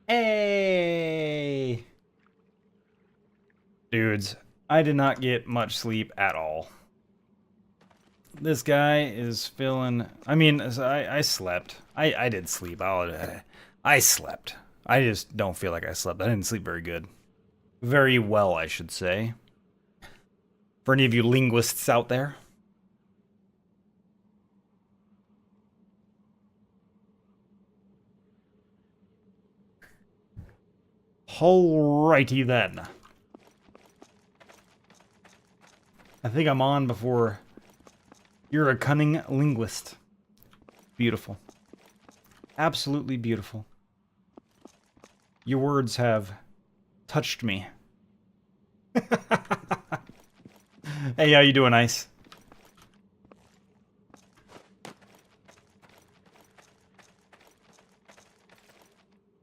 Hey! Dudes, I did not get much sleep at all. This guy is feeling... I mean, I slept. I did sleep. I slept. I just don't feel like I slept. I didn't sleep very good. Very well, I should say. For any of you linguists out there. Alrighty then. I think I'm on before... You're a cunning linguist. Beautiful. Absolutely beautiful. Your words have touched me. Hey, how you doing, Ice?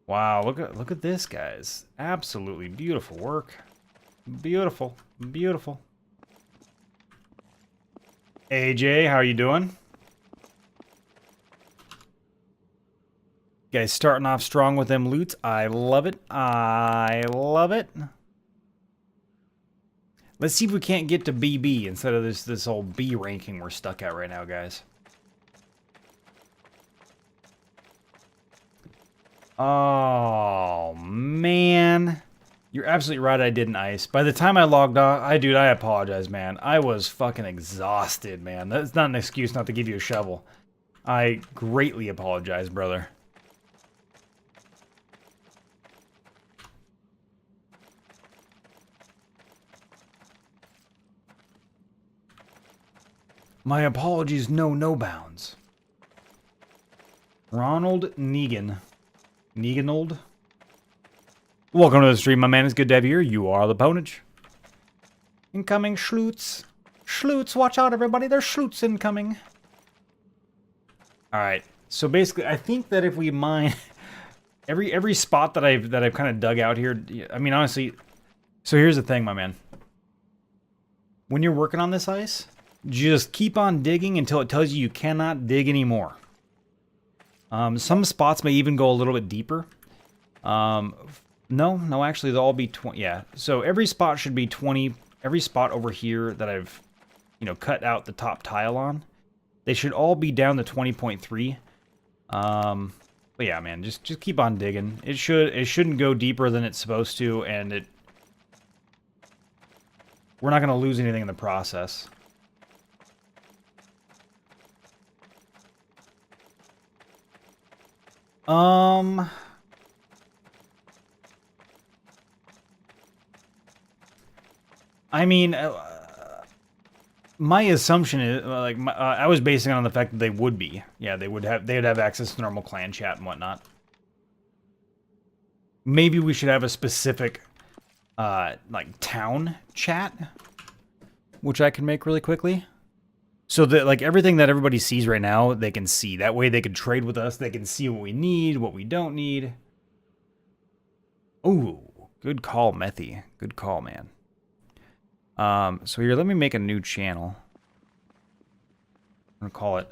Wow, look at this, guys. Absolutely beautiful work. Beautiful, beautiful. AJ, how you doing? Guys starting off strong with them loots. I love it. I love it. Let's see if we can't get to BB instead of this old B ranking we're stuck at right now, guys. Oh, man. You're absolutely right, I didn't ice. By the time I logged on, dude, I apologize, man. I was fucking exhausted, man. That's not an excuse not to give you a shovel. I greatly apologize, brother. My apologies, no bounds. Ronald Negan. Neganold? Welcome to the stream, my man. It's good to have you here. You are the Pwnage. Incoming Schlutz. Schlutz, watch out, everybody. There's Schlutz incoming. Alright. So basically, I think that if we mine every spot that I've kind of dug out here, I mean, honestly, so here's the thing, my man. When you're working on this ice, just keep on digging until it tells you cannot dig anymore. Some spots may even go a little bit deeper. No, actually, they'll all be 20. Yeah, so every spot should be 20. Every spot over here that I've, cut out the top tile on, they should all be down to 20.3. But yeah, man, just keep on digging. It shouldn't go deeper than it's supposed to, and we're not gonna lose anything in the process. I mean, my assumption is, I was basing it on the fact that they would be. Yeah, they'd have access to normal clan chat and whatnot. Maybe we should have a specific, town chat, which I can make really quickly. So that, everything that everybody sees right now, they can see. That way they can trade with us. They can see what we need, what we don't need. Ooh, good call, Methy. Good call, man. So here, let me make a new channel. I'm gonna call it...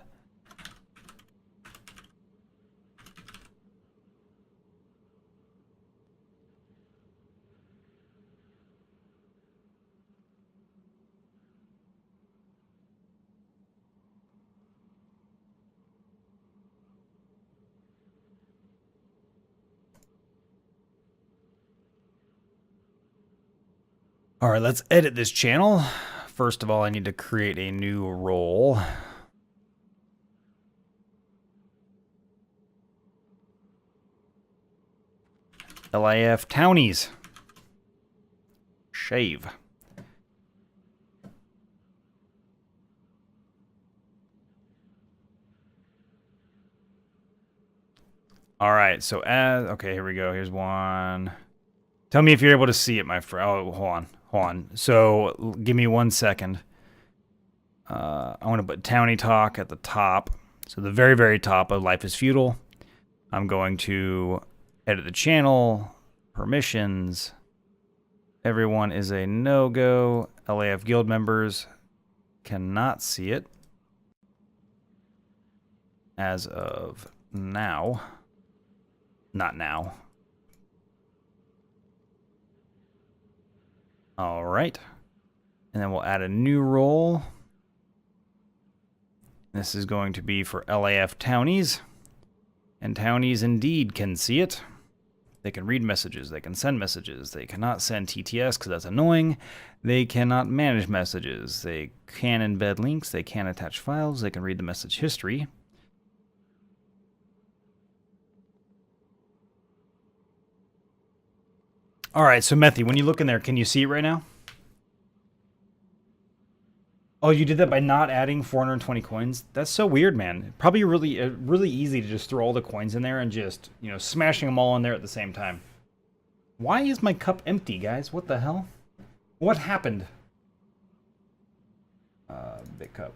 All right, let's edit this channel. First of all, I need to create a new role. LIF Townies. Shave. All right, so okay, here we go. Here's one. Tell me if you're able to see it, my friend. Oh, hold on. So, give me 1 second. I want to put Townie Talk at the top. So, the very, very top of Life is Feudal. I'm going to edit the channel, permissions. Everyone is a no-go. LAF guild members cannot see it as of now. Not now. All right. And then we'll add a new role. This is going to be for LAF townies. And townies indeed can see it. They can read messages. They can send messages. They cannot send TTS because that's annoying. They cannot manage messages. They can embed links. They can attach files. They can read the message history. All right, so Methy, when you look in there, can you see it right now? Oh, you did that by not adding 420 coins? That's so weird, man. Probably really easy to just throw all the coins in there and just, smashing them all in there at the same time. Why is my cup empty, guys? What the hell? What happened? Big cup.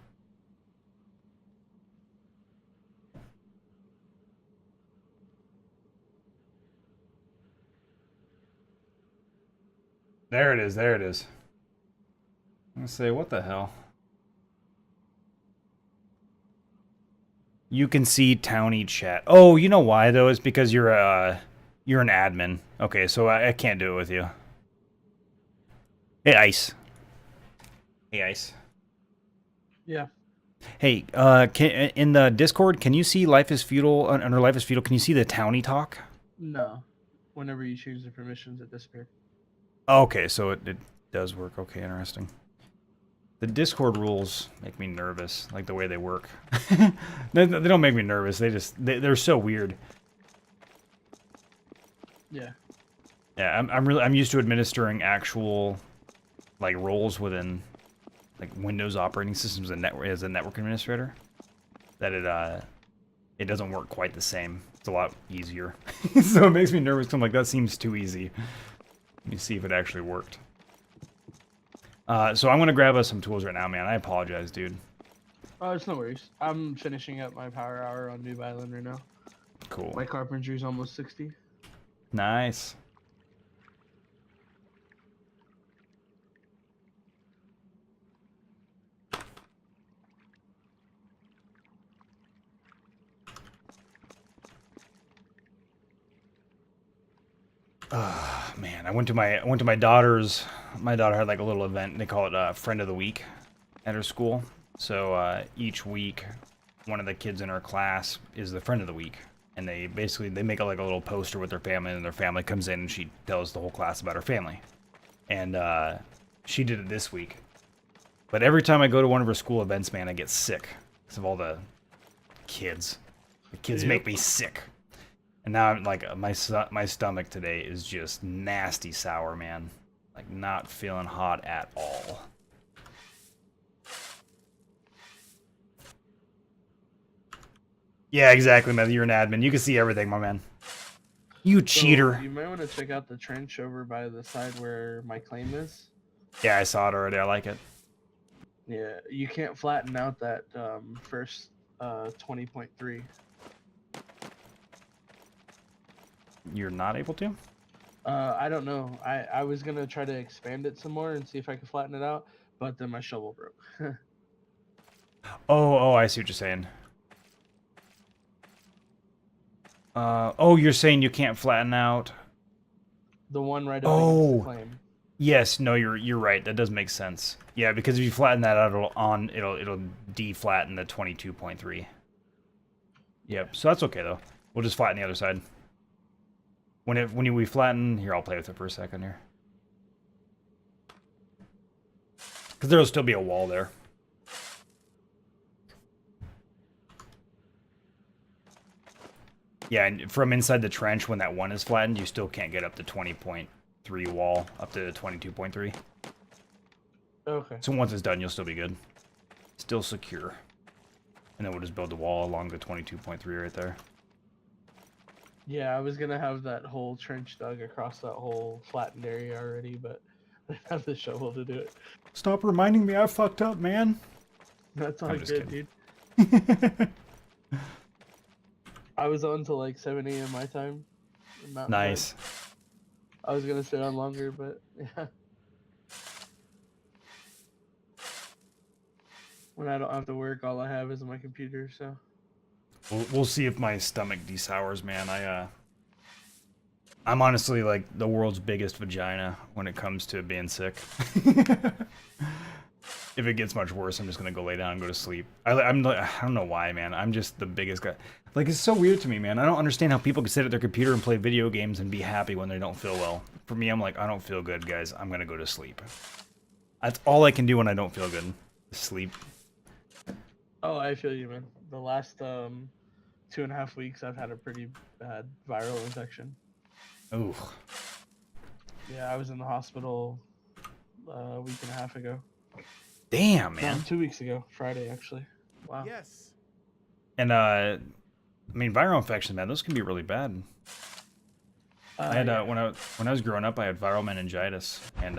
There it is, there it is. I'm gonna say, what the hell? You can see townie chat. Oh, you know why though? It's because you're an admin. Okay, so I can't do it with you. Hey, Ice. Hey, Ice. Yeah. Hey, in the Discord, can you see Life is Feudal under Life is Feudal? Can you see the townie talk? No. Whenever you change the permissions, it disappears. Okay, so it does work. Okay, interesting. The Discord rules make me nervous, like the way they work. They don't make me nervous. They're so weird. Yeah. Yeah, I'm used to administering actual like roles within like Windows operating systems and as a network administrator. That it doesn't work quite the same. It's a lot easier. So it makes me nervous 'cause I'm like, that seems too easy. Let me see if it actually worked. So I'm gonna grab us some tools right now, man. I apologize, dude. Oh, it's no worries. I'm finishing up my power hour on Noob Island right now. Cool. My carpentry's almost 60. Nice. Man, I went to my daughter's. My daughter had like a little event. They call it Friend of the Week at her school. So each week, one of the kids in her class is the Friend of the Week, and they make like a little poster with their family, and their family comes in and she tells the whole class about her family. And she did it this week. But every time I go to one of her school events, man, I get sick because of all the kids. The kids make me sick. And now I'm like my stomach today is just nasty sour, man. Like not feeling hot at all. Yeah, exactly, man. You're an admin. You can see everything, my man. You cheater. So you might want to check out the trench over by the side where my claim is. Yeah, I saw it already. I like it. Yeah, you can't flatten out that first 20.3. You're not able to? I don't know. I was gonna try to expand it some more and see if I could flatten it out, but then my shovel broke. Oh, I see what you're saying. Oh, you're saying you can't flatten out? The one right up against the claim. Yes, no, you're right. That does make sense. Yeah, because if you flatten that out, it'll deflatten the 22.3. Yep. So that's okay though. We'll just flatten the other side. When we flatten here, I'll play with it for a second here. Because there'll still be a wall there. Yeah, and from inside the trench, when that one is flattened, you still can't get up to 20.3 wall, up to 22.3. Okay. So once it's done, you'll still be good. Still secure. And then we'll just build the wall along the 22.3 right there. Yeah, I was gonna have that whole trench dug across that whole flattened area already, but I didn't have the shovel to do it. Stop reminding me I fucked up, man. That's all good, dude. I was on till like 7 a.m. my time. Nice. Time. I was gonna stay on longer, but yeah. When I don't have to work, all I have is my computer, so. We'll see if my stomach desours, man. I'm honestly like the world's biggest vagina when it comes to being sick. If it gets much worse, I'm just gonna go lay down and go to sleep. I'm like, I don't know why, man. I'm just the biggest guy. Like, it's so weird to me, man. I don't understand how people can sit at their computer and play video games and be happy when they don't feel well. For me, I'm like, I don't feel good, guys. I'm gonna go to sleep. That's all I can do when I don't feel good. Sleep. Oh, I feel you, man. The last 2.5 weeks, I've had a pretty bad viral infection. Ooh. Yeah, I was in the hospital a week and a half ago. Damn, man. 2 weeks ago, Friday actually. Wow. Yes. And I mean, viral infections, man, those can be really bad. I had Yeah. when I was growing up, I had viral meningitis, and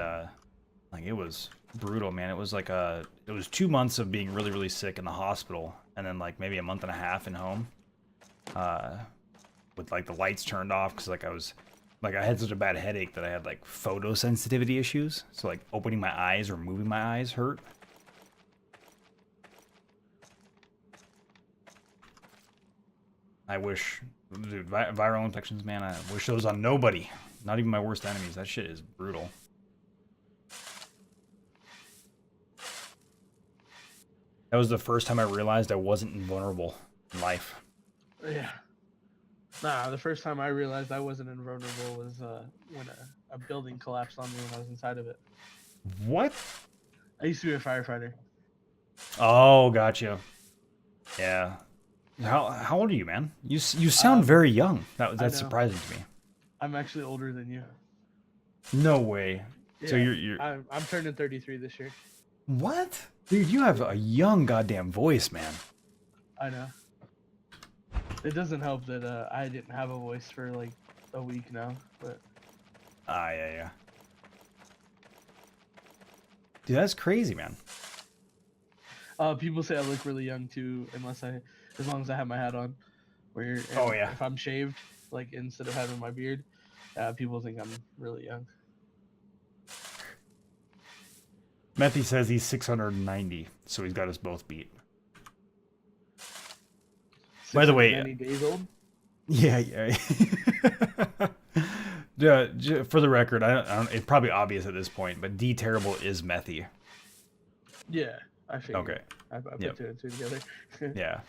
like it was brutal, man. It was like it was 2 months of being really, really sick in the hospital, and then like maybe a month and a half in home, with like the lights turned off because like I had such a bad headache that I had like photosensitivity issues. So like opening my eyes or moving my eyes hurt. I wish, dude, viral infections, man, I wish those on nobody. Not even my worst enemies. That shit is brutal. That was the first time I realized I wasn't invulnerable in life. Yeah. Nah, the first time I realized I wasn't invulnerable was when a building collapsed on me when I was inside of it. What? I used to be a firefighter. Oh, gotcha. Yeah. How old are you, man? You sound very young. That's know. surprising to me. I'm actually older than you. No way. So Yeah, you're I'm turning 33 this year. what? Dude, you have a young goddamn voice, man. I know. It doesn't help that I didn't have a voice for like a week now, but Ah, yeah. Dude, that's crazy, man. people say I look really young too, as long as I have my hat on. Oh, yeah. If I'm shaved, like instead of having my beard, people think I'm really young. Methy says he's 690, so he's got us both beat. By the way, 90 days old. Yeah. For the record, I don't. It's probably obvious at this point, but D Terrible is Methy. Yeah, I figured. Okay. I put Yep. 2 and 2 together. Yeah.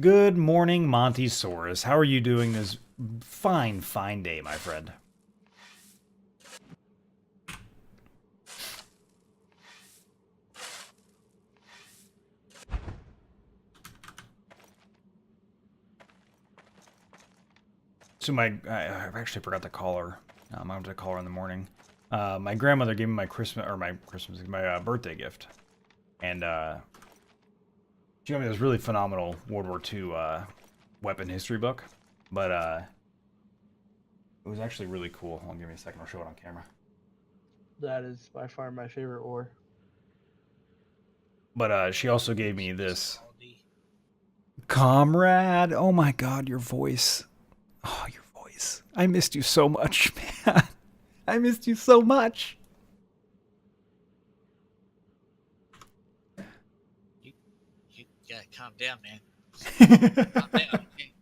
Good morning, Montysaurus. How are you doing this fine day, my friend? So I actually forgot to call her. I'm going to call her in the morning. My grandmother gave me my birthday gift, and she got me this really phenomenal World War II weapon history book, but it was actually really cool. Hold on, give me a second. I'll show it on camera. That is by far my favorite war. But she also gave me this. Comrade! Oh my god, your voice. Oh, your voice. I missed you so much, man. I missed you so much. You gotta calm down, man. Calm down, okay?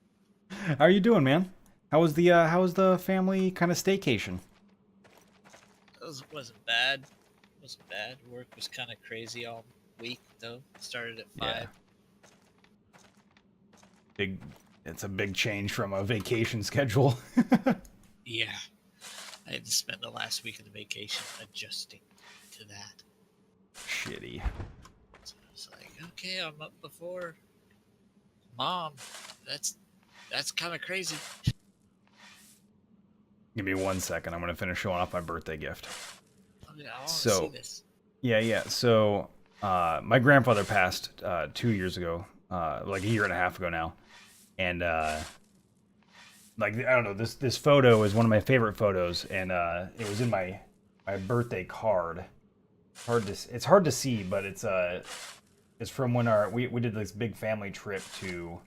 How are you doing, man? How was the family kind of staycation? It wasn't bad. Wasn't bad. Work was kind of crazy all week, though. Started at 5. Yeah. It's a big change from a vacation schedule. Yeah. I had to spend the last week of the vacation adjusting to that. Shitty. So I was like, okay, I'm up before Mom. That's kind of crazy. Give me 1 second. I'm gonna finish showing off my birthday gift. I want to So- see this. Yeah. So, my grandfather passed 2 years ago, like a year and a half ago now, and like I don't know, this photo is one of my favorite photos, and it was in my birthday card. It's hard to see, but it's from when we did this big family trip to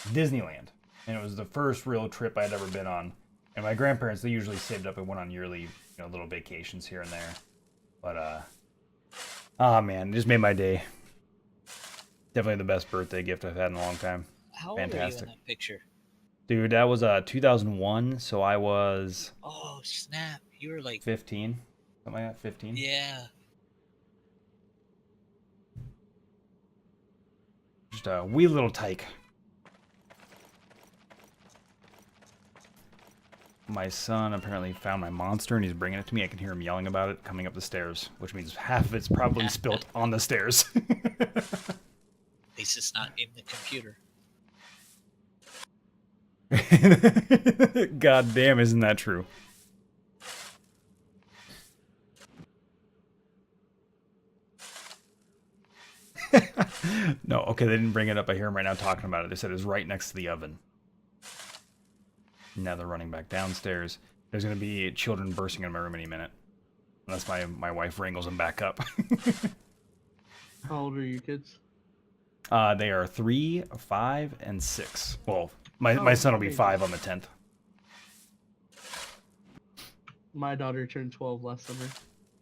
Disneyland and it was the first real trip I'd ever been on. And my grandparents, they usually saved up and went on yearly, little vacations here and there. But oh man, it just made my day. Definitely the best birthday gift I've had in a long time. How Fantastic. old are you in that picture? Dude, that was 2001, so I was Oh snap! You were like 15, something like that. 15. Yeah. Just a wee little tyke. My son apparently found my monster and he's bringing it to me. I can hear him yelling about it coming up the stairs, which means half of it's probably spilt on the stairs. At least it's not in the computer. God damn, isn't that true? No, okay, they didn't bring it up. I hear them right now talking about it. They said it's right next to the oven. Now they're running back downstairs. There's going to be children bursting in my room any minute. Unless my wife wrangles them back up. How old are you kids? They are 3, 5, and 6. Well, my son will be 5 on the 10th. My daughter turned 12 last summer.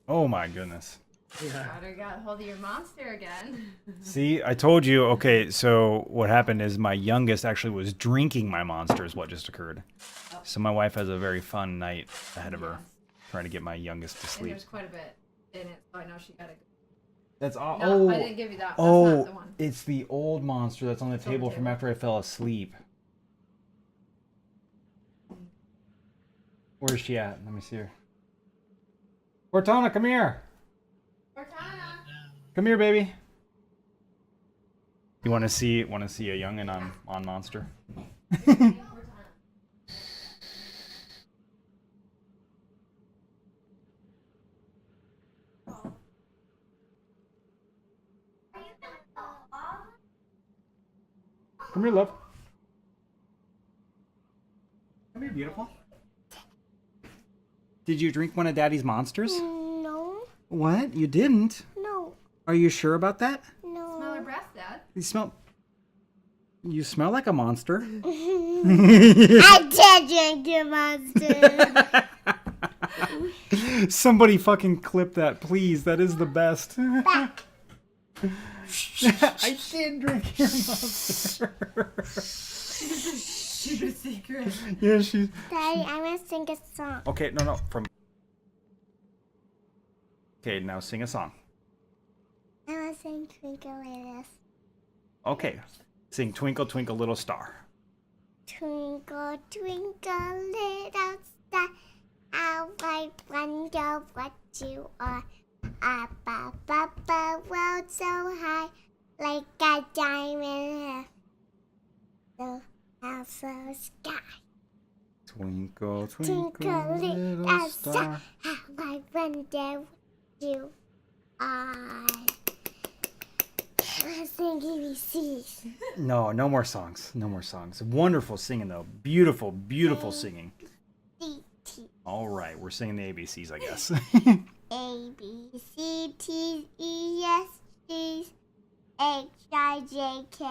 Oh my goodness. Yeah. Daughter got hold of your monster again. See, I told you. Okay, so what happened is my youngest actually was drinking my monster is what just occurred. Oh. So my wife has a very fun night ahead of her, trying to get my youngest to And sleep. there's quite a bit in it, so I know she got to go. That's all. No, Oh, I didn't give you that. That's oh, not the one. it's the old monster that's on the It's on the table from table. after I fell asleep. Where's she at? Let me see her. Cortana, come here. Cortana. Come here, baby. You want to see a youngin on monster? Come here, love. Come here, beautiful. Did you drink one of Daddy's monsters? No, What? You didn't? no, Are you sure about that? Smell her no. breath, Dad. You smell like a monster. I did drink your monster. Somebody fucking clip that, please. That is the best. I did drink your monster. She's a secret. Yeah, she's... Daddy, I'm gonna sing a song. Okay, no, from... Okay, now sing a song. I'm gonna sing Twinkle Little Okay, sing Twinkle Twinkle Little Star. Twinkle, twinkle, little star, how I wonder what you are. Up above the world so high, like a diamond in the so sky. Twinkle, Twinkle, twinkle, little little star, star. how I wonder what you are. Let's sing ABCs. No, no more songs. No more songs. Wonderful singing, though. Beautiful, beautiful singing. D-T. All right, we're singing the ABCs, I guess. A B C T E S G H I J K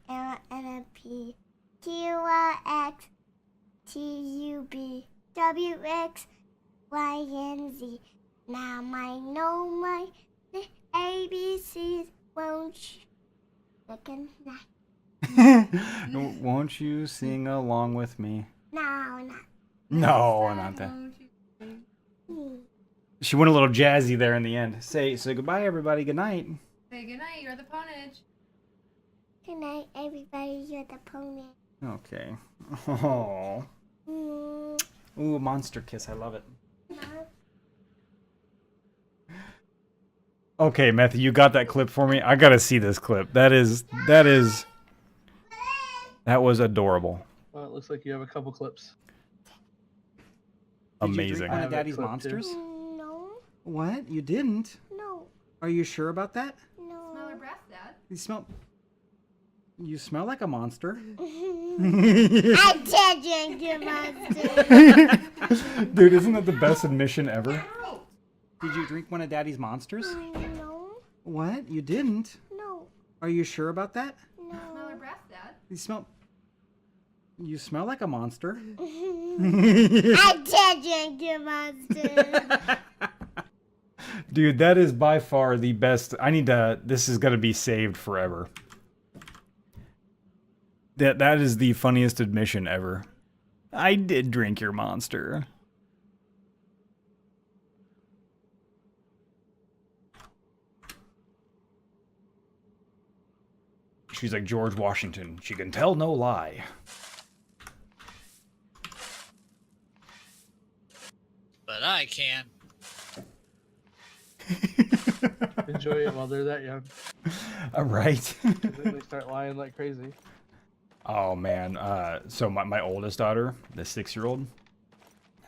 L M N P Q R X T U V W X Y and Z. Now I know my ABCs, won't you? Won't you sing along with me? No, not. No, not that. Hmm. She went a little jazzy there in the end. Say goodbye, everybody. Good night. Say goodnight, you're the ponage. Good night, everybody. You're the pony. Okay. Oh. Mm. Ooh, monster kiss. I love it. Okay, Matthew, you got that clip for me? I gotta see this clip. That was adorable. Well, it looks like you have a couple clips. Amazing. Did you drink one of Daddy's clip, too? monsters? No, What? You didn't? no, Are you sure about that? no. Smell her breath, Dad. You smell like a monster. I did drink your monster. Dude, isn't that the best admission ever? Did you drink one of Daddy's monsters? No, What? You didn't? no, Are you sure about that? Smell no. her breath, Dad. You smell like a monster. I did drink your monster. Dude, that is by far the best. This is gonna be saved forever. That is the funniest admission ever. I did drink your monster. She's like George Washington. She can tell no lie. But I can. Enjoy it while they're that young. All right. 'Cause then they start lying like crazy. Oh man. So my oldest daughter, the 6-year-old.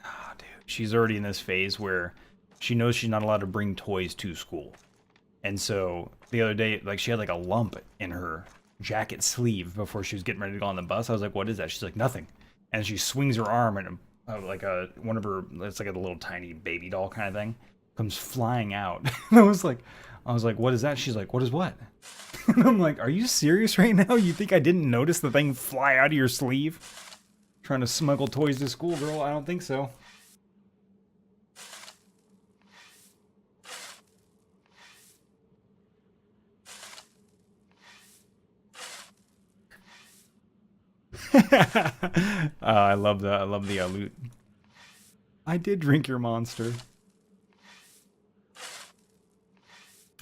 Ah, dude, she's already in this phase where she knows she's not allowed to bring toys to school. And so the other day, like, she had like a lump in her jacket sleeve before she was getting ready to go on the bus. I was like, "What is that?" She's like, "Nothing." And she swings her arm, and one of her, it's like a little tiny baby doll kind of thing, comes flying out. And I was like, "What is that?" She's like, "What is what?" And I'm like, "Are you serious right now? You think I didn't notice the thing fly out of your sleeve? Trying to smuggle toys to school, girl? I don't think so." I love the loot. I did drink your monster.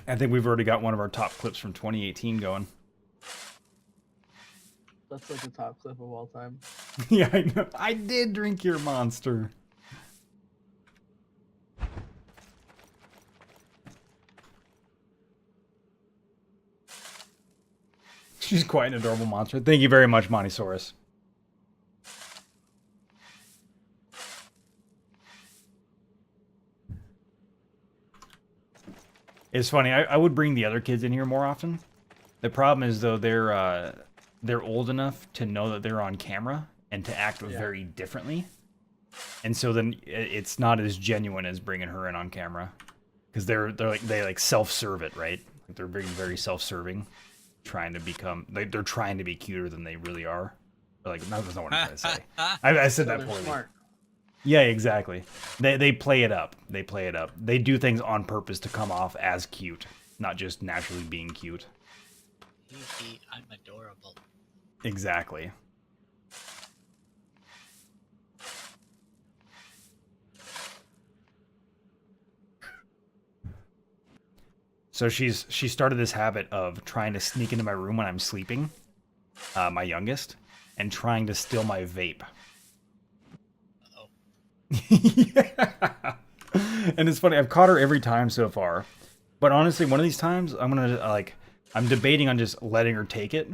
I think we've already got one of our top clips from 2018 going. That's like the top clip of all time. Yeah, I know. I did drink your monster. She's quite an adorable monster. Thank you very much, Montosaurus. It's funny. I would bring the other kids in here more often. The problem is, though, they're old enough to know that they're on camera and to act very differently. And so then it's not as genuine as bringing her in on camera, because they self-serve it, right? Like, they're very, very self-serving, trying to become they're trying to be cuter than they really are. Or like, that's not what I'm trying to say. I said that They're poorly. smart. Yeah, exactly. They play it up. They play it up. They do things on purpose to come off as cute, not just naturally being cute. I'm adorable. Exactly. So she started this habit of trying to sneak into my room when I'm sleeping, my youngest, and trying to steal my vape. Yeah. And it's funny, I've caught her every time so far. But honestly, one of these times, I'm debating on just letting her take it.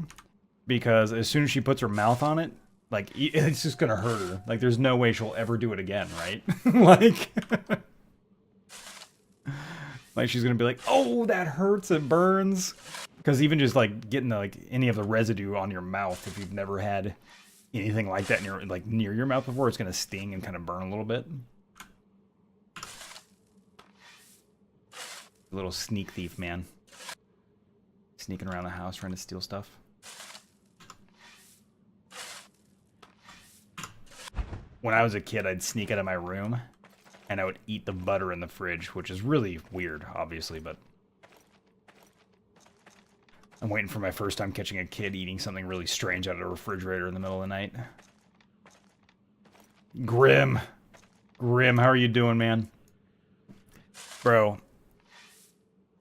Because as soon as she puts her mouth on it, like, it's just gonna hurt her. Like, there's no way she'll ever do it again, right? Like, she's gonna be like, "Oh, that hurts, it burns." Because even just, like, getting, any of the residue on your mouth, if you've never had anything like that near your mouth before, it's gonna sting and kind of burn a little bit. Little sneak thief, man. Sneaking around the house trying to steal stuff. When I was a kid, I'd sneak out of my room and I would eat the butter in the fridge, which is really weird, obviously, but I'm waiting for my first time catching a kid eating something really strange out of a refrigerator in the middle of the night. Grim, how are you doing, man? Bro,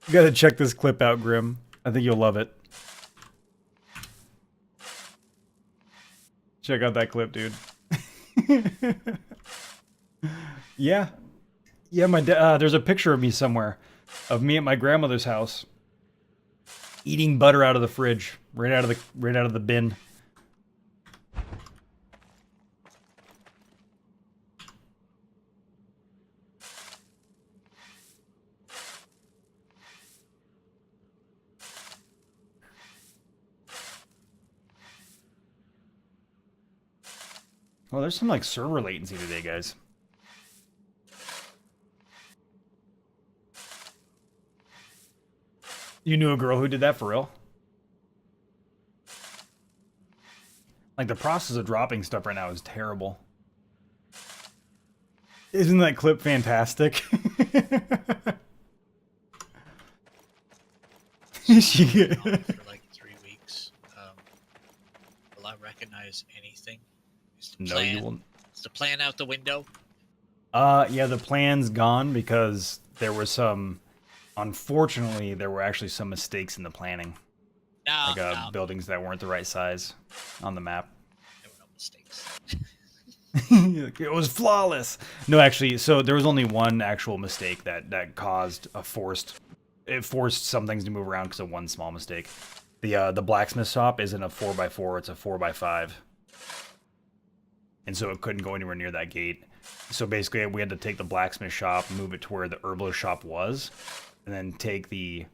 you gotta check this clip out, Grim. I think you'll love it. Check out that clip, dude. Yeah, my there's a picture of me somewhere, of me at my grandmother's house, eating butter out of the fridge, right out of the bin. Well, there's some server latency today, guys. You knew a girl who did that for real? Like, the process of dropping stuff right now is terrible. Isn't that clip fantastic? Been on for like 3 weeks. Will I recognize anything? Is the No, you plan, won't. is the plan out the window? Yeah, the plan's gone because there was some... Unfortunately, there were actually some mistakes in the planning. No, Like, no, buildings that weren't the right size on the map. there were no mistakes. It was flawless. No, actually, so there was only one actual mistake that caused a forced... It forced some things to move around because of one small mistake. The blacksmith shop isn't a 4x4, it's a 4x5. And so it couldn't go anywhere near that gate. So basically, we had to take the blacksmith shop, move it to where the herbalist shop was, and then take the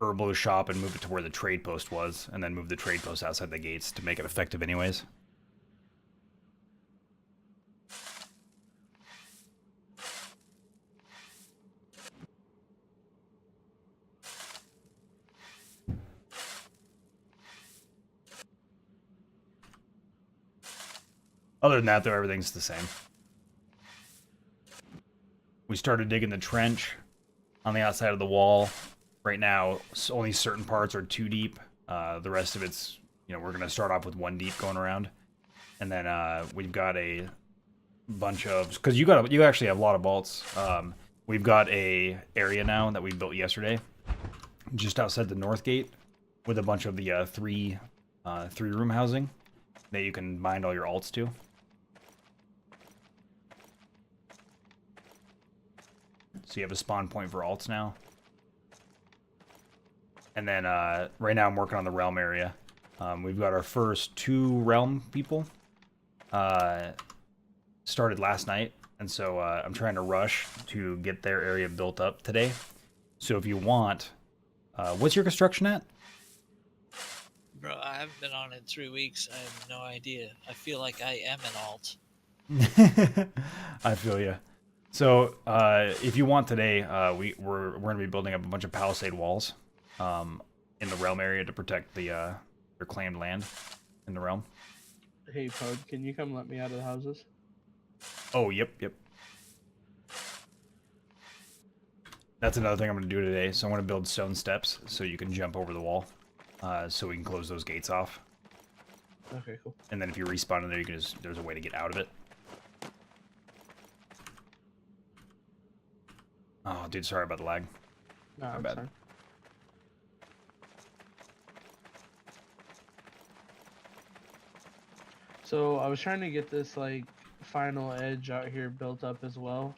herbalist shop and move it to where the trade post was, and then move the trade post outside the gates to make it effective anyways. Other than that, though, everything's the same. We started digging the trench on the outside of the wall. Right now, only certain parts are 2 deep. The rest of it's, we're going to start off with 1 deep going around. And then we've got a bunch of... Because you actually have a lot of vaults. We've got a area now that we built yesterday, just outside the north gate, with a bunch of the three-room housing that you can bind all your alts to. So you have a spawn point for alts now. And then right now I'm working on the realm area. We've got our first 2 realm people started last night. And so I'm trying to rush to get their area built up today. So if you want, what's your construction at? Bro, I haven't been on in 3 weeks. I have no idea. I feel like I am an alt. I feel you. So if you want today, we're going to be building up a bunch of palisade walls in the realm area to protect their claimed land in the realm. Hey, Pod, can you come let me out of the houses? Oh, yep. That's another thing I'm going to do today. So I'm going to build stone steps so you can jump over the wall, so we can close those gates off. Okay, cool. And then if you respawn in there, you can there's a way to get out of it. Oh, dude, sorry about the lag. No, My it's bad. fine. So I was trying to get this final edge out here built up as well,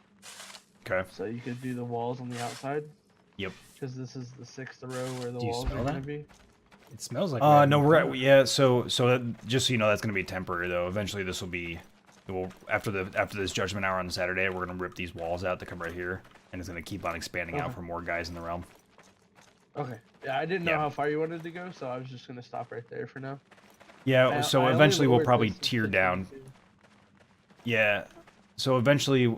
Okay. so you could do the walls on the outside. Yep. Because this is the 6th row where the Do you walls smell are that? gonna be. It smells like. No, yeah. So just so you know, that's gonna be temporary though. Eventually, this will be. After this judgment hour on Saturday, we're gonna rip these walls out that come right here, and it's gonna keep on expanding out Okay. for more guys in the realm. Okay. Yeah, I didn't know Yeah. how far you wanted to go, so I was just gonna stop right there for now. Yeah. So I only eventually, we'll lowered probably this to tier down. 22. Yeah. So eventually,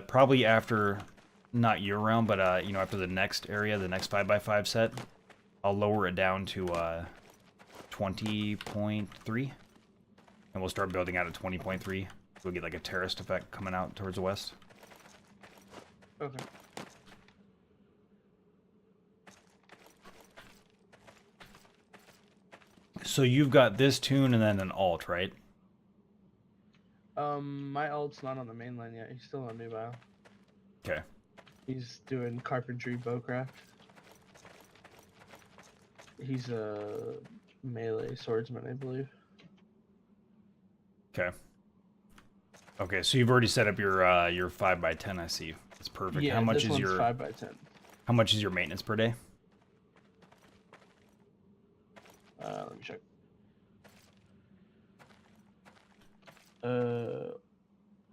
probably after, not your realm, but after the next area, the next 5x5 set, I'll lower it down to 20.3, and we'll start building out at 20.3. We'll get like a terraced effect coming out towards the west. Okay. So you've got this tune and then an alt, right? My alt's not on the main line yet. He's still on new bio. Okay. He's doing carpentry bowcraft. He's a melee swordsman, I believe. Okay. Okay, so you've already set up your 5x10, I see. That's perfect. Yeah, how much this is one's your 5x10. How much is your maintenance per day? Let me check.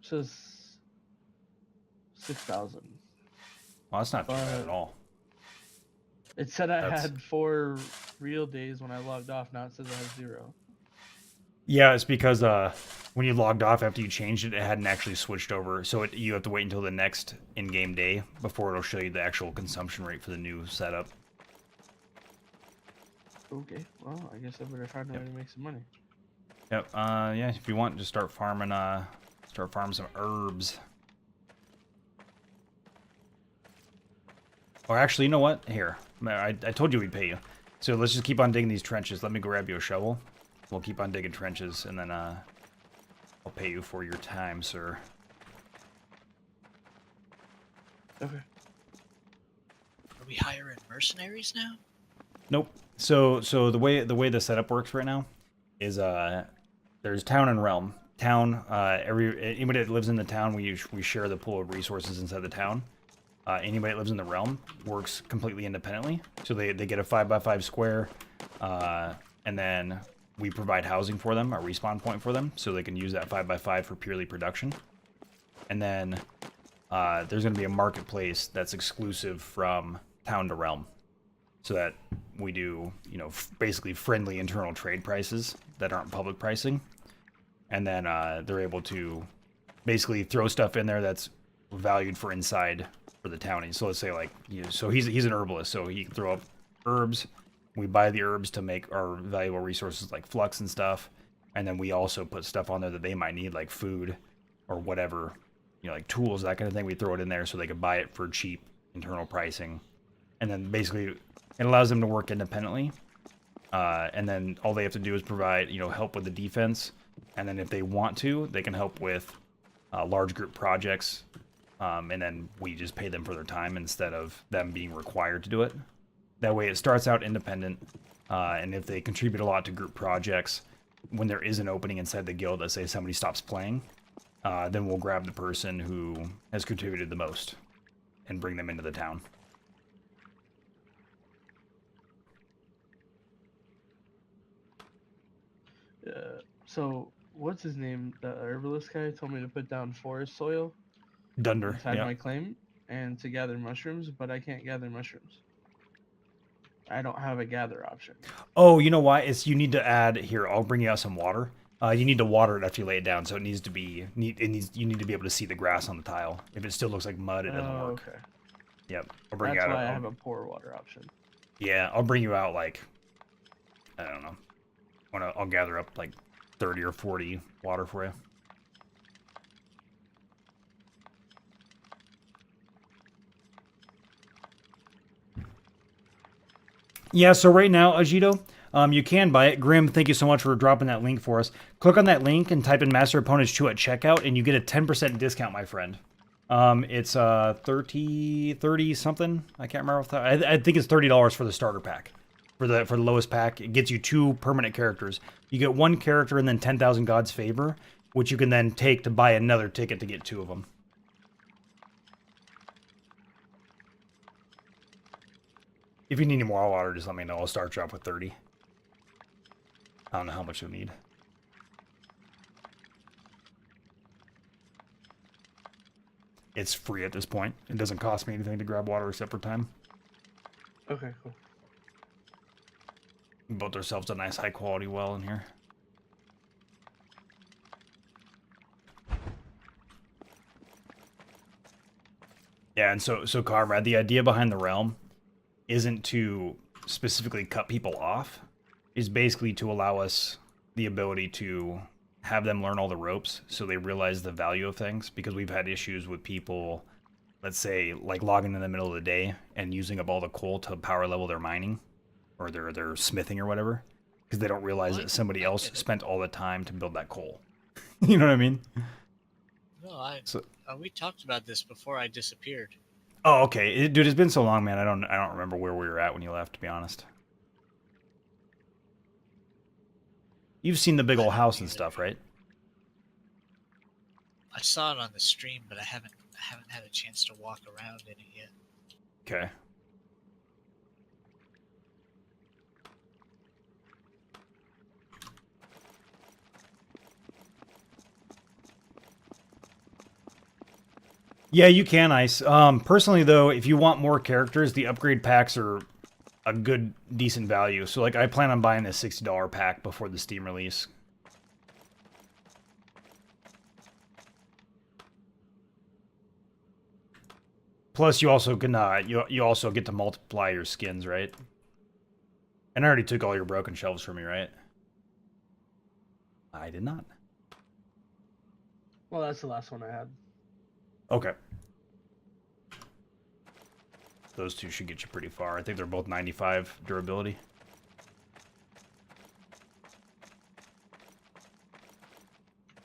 Says 6,000. Well, that's not too bad But- at all. It said I That's- had 4 real days when I logged off. Now it says I have 0. Yeah, it's because when you logged off after you changed it, it hadn't actually switched over. So you have to wait until the next in-game day before it'll show you the actual consumption rate for the new setup. Okay, well, I guess I better find a way to make some money. Yep. Yeah. If you want, just start farming some herbs. Or actually, you know what? Here, I told you we'd pay you. So let's just keep on digging these trenches. Let me grab you a shovel. We'll keep on digging trenches, and then I'll pay you for your time, sir. Okay. Are we hiring mercenaries now? Nope. So the way the setup works right now is there's town and realm. Town, anybody that lives in the town, we share the pool of resources inside the town. Anybody that lives in the realm works completely independently. So they get a 5x5 square, and then we provide housing for them, a respawn point for them, so they can use that 5x5 for purely production. And then there's going to be a marketplace that's exclusive from town to realm, so that we do, basically friendly internal trade prices that aren't public pricing. And then they're able to basically throw stuff in there that's valued for inside for the townie. So let's say so he's an herbalist, so he can throw up herbs. We buy the herbs to make our valuable resources like flux and stuff, and then we also put stuff on there that they might need, like food or whatever, like tools, that kind of thing. We throw it in there so they can buy it for cheap internal pricing, and then basically it allows them to work independently. And then all they have to do is provide, help with the defense, and then if they want to, they can help with large group projects. And then we just pay them for their time instead of them being required to do it. That way it starts out independent, and if they contribute a lot to group projects, when there is an opening inside the guild, let's say somebody stops playing, then we'll grab the person who has contributed the most and bring them into the town. So what's his name? The herbalist guy told me to put down forest soil Dunder, inside yeah. my claim and to gather mushrooms, but I can't gather mushrooms. I don't have a gather option. Oh, you know why? You need to add, here, I'll bring you out some water. You need to water it after you lay it down, so you need to be able to see the grass on the tile. If it still looks like mud, it doesn't work. Okay. Yep. I'll bring That's you out. why I have a poor water option. Yeah, I'll bring you out I don't know. I'll gather up 30 or 40 water for you. Yeah, so right now, Ajito, you can buy it. Grim, thank you so much for dropping that link for us. Click on that link and type in Masterofpwnage 2 at checkout, and you get a 10% discount, my friend. It's 30 something. I can't remember. I think it's $30 for the starter pack. For the lowest pack, it gets you 2 permanent characters. You get 1 character and then 10,000 God's Favor, which you can then take to buy another ticket to get 2 of them. If you need any more water, just let me know. I'll start you off with 30. I don't know how much you'll need. It's free at this point. It doesn't cost me anything to grab water except for time. Okay, cool. We built ourselves a nice high quality well in here. Yeah, and so Comrade, the idea behind the realm isn't to specifically cut people off. It's basically to allow us the ability to have them learn all the ropes so they realize the value of things, because we've had issues with people, let's say, logging in the middle of the day and using up all the coal to power level their mining or their smithing or whatever, because they don't realize that somebody else spent all the time to build that coal. You know what I mean? No, we talked about this before I disappeared. Oh, okay. Dude, it's been so long, man. I don't remember where we were at when you left, to be honest. You've seen the big old house and stuff, right? I saw it on the stream, but I haven't had a chance to walk around in it yet. Okay. Yeah, you can, Ice. Personally, though, if you want more characters, the upgrade packs are a good, decent value. So, I plan on buying this $60 pack before the Steam release. Plus, you also can you also get to multiply your skins, right? And I already took all your broken shelves from you, right? I did not. Well, that's the last one I had. Okay. Those two should get you pretty far. I think they're both 95 durability.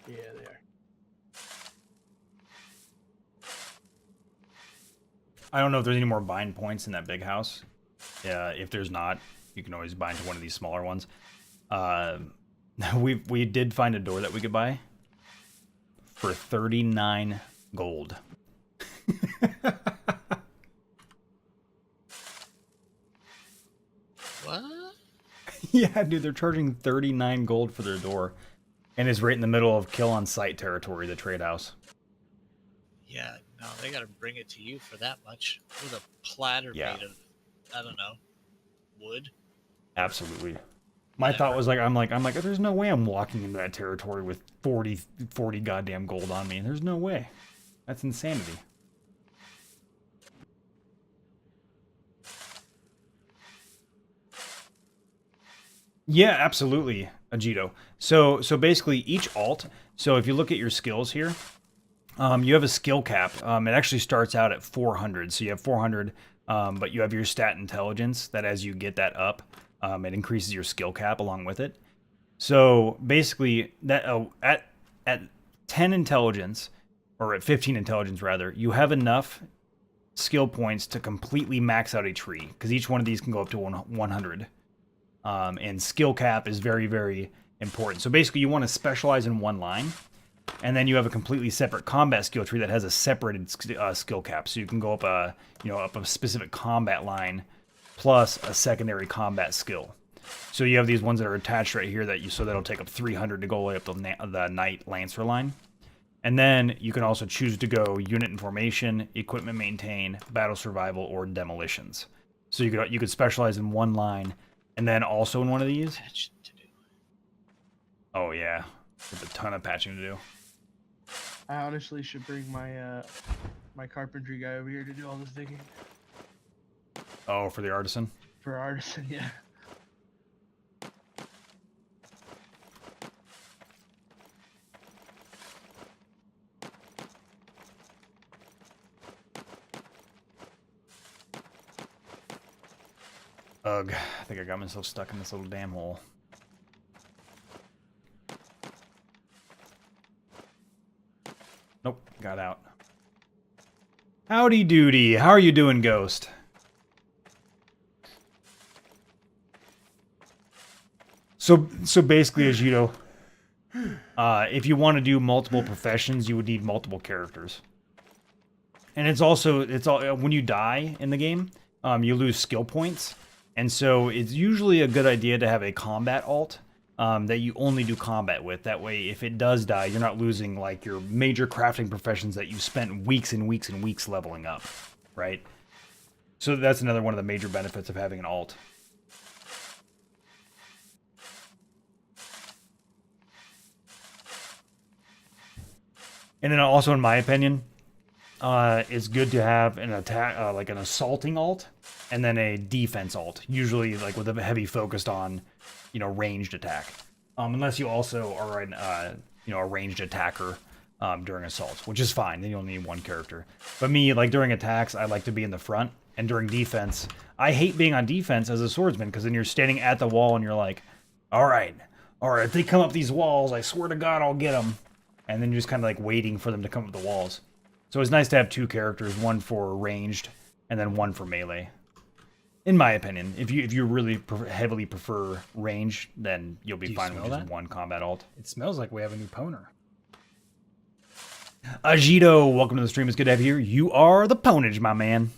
Yeah, they are. I don't know if there's any more bind points in that big house. If there's not, you can always bind to one of these smaller ones. We did find a door that we could buy for 39 gold. What? Yeah, dude, they're charging 39 gold for their door. And it's right in the middle of kill on sight territory, the trade house. Yeah, no, they gotta bring it to you for that much with a platter Yeah. made of, I don't know, wood. Absolutely. My thought was I'm like, there's no way I'm walking into that territory with 40 goddamn gold on me. There's no way. That's insanity. Yeah, absolutely, Ajito. So basically each alt, so if you look at your skills here, you have a skill cap. It actually starts out at 400. So you have 400, but you have your stat intelligence that as you get that up, it increases your skill cap along with it. So basically that at 10 intelligence, or at 15 intelligence rather, you have enough skill points to completely max out a tree, because each one of these can go up to 100. And skill cap is very, very important. So basically you want to specialize in one line, and then you have a completely separate combat skill tree that has a separated skill cap. So you can go up up a specific combat line plus a secondary combat skill. So you have these ones that are attached right here so that'll take up 300 to go all the way up to the Knight Lancer line. And then you can also choose to go unit and formation, equipment maintain, battle survival, or demolitions. So you could specialize in one line, and then also in one of these. Patch to do. Oh yeah, with a ton of patching to do. I honestly should bring my my carpentry guy over here to do all this digging Oh, for the artisan. for artisan. Yeah. Ugh, I think I got myself stuck in this little damn hole. Nope, got out. Howdy doody, how are you doing, Ghost? So basically, as you know, if you want to do multiple professions, you would need multiple characters. And it's all when you die in the game, you lose skill points. And so it's usually a good idea to have a combat alt that you only do combat with. That way, if it does die, you're not losing like your major crafting professions that you've spent weeks and weeks and weeks leveling up, right? So that's another one of the major benefits of having an alt. And then also, in my opinion, it's good to have an attack, like an assaulting alt, and then a defense alt. Usually, like with a heavy focus on, ranged attack. Unless you also are a ranged attacker during assaults, which is fine. Then you only need one character. But me, like during attacks, I like to be in the front, and during defense, I hate being on defense as a swordsman because then you're standing at the wall and you're like, all right, if they come up these walls, I swear to God, I'll get them. And then you're just kind of like waiting for them to come up the walls. So it's nice to have two characters, one for ranged and then one for melee. In my opinion, if you really heavily prefer range, then you'll be fine with just one combat alt. It smells like we have a new pwner. Ajito, welcome to the stream. It's good to have you here. You are the pwnage, my man.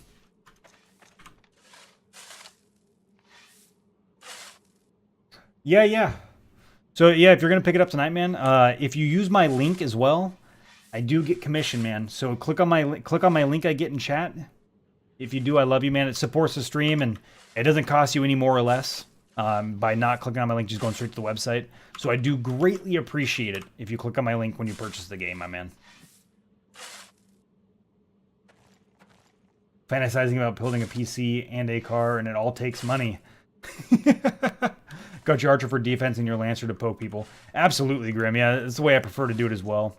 Yeah. So yeah, if you're gonna pick it up tonight, man, if you use my link as well, I do get commission, man. So click on my link I get in chat. If you do, I love you, man. It supports the stream, and it doesn't cost you any more or less by not clicking on my link, just going straight to the website. So I do greatly appreciate it if you click on my link when you purchase the game, my man. Fantasizing about building a PC and a car, and it all takes money. Got your archer for defense and your lancer to poke people. Absolutely, Grim. Yeah, it's the way I prefer to do it as well.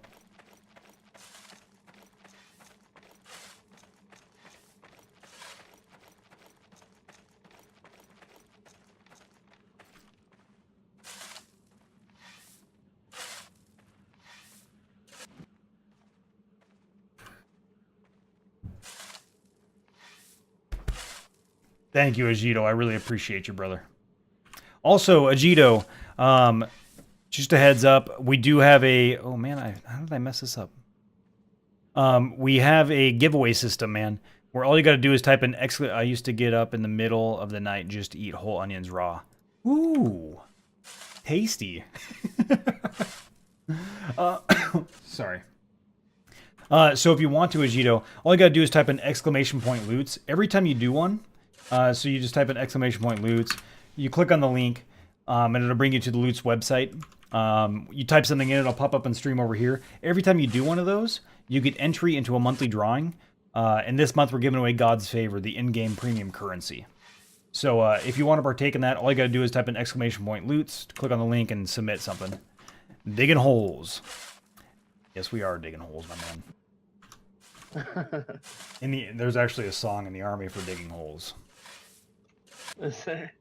Thank you, Ajito. I really appreciate you, brother. Also, Ajito, just a heads up, we do have a... Oh, man, how did I mess this up? We have a giveaway system, man, where all you got to do is type in... I used to get up in the middle of the night just to eat whole onions raw. Ooh, tasty. Sorry. So if you want to, Ajito, all you got to do is type in !loots. Every time you do one... so you just type in !loots, you click on the link, and it'll bring you to the Loots website. You type something in, it'll pop up on stream over here. Every time you do one of those, you get entry into a monthly drawing. And this month we're giving away God's Favor, the in-game premium currency. So if you want to partake in that, all you gotta do is type in !loots, click on the link, and submit something. Digging holes. Yes, we are digging holes, my man. There's actually a song in the army for digging holes. Is there?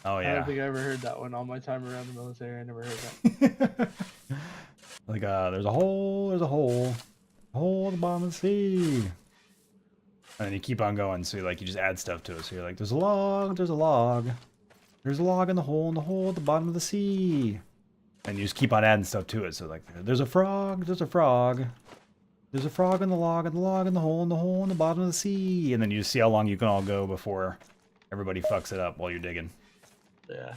Oh, I yeah. don't think I ever heard that one. All my time around the military, I never heard that. Like, there's a hole at the bottom of the sea. And then you keep on going, so like you just add stuff to it. So you're like, there's a log. There's a log in the hole at the bottom of the sea. And you just keep on adding stuff to it. So like, there's a frog. There's a frog. There's a frog in the log in the hole in the bottom of the sea. And then you just see how long you can all go before everybody fucks it up while you're digging. Yeah.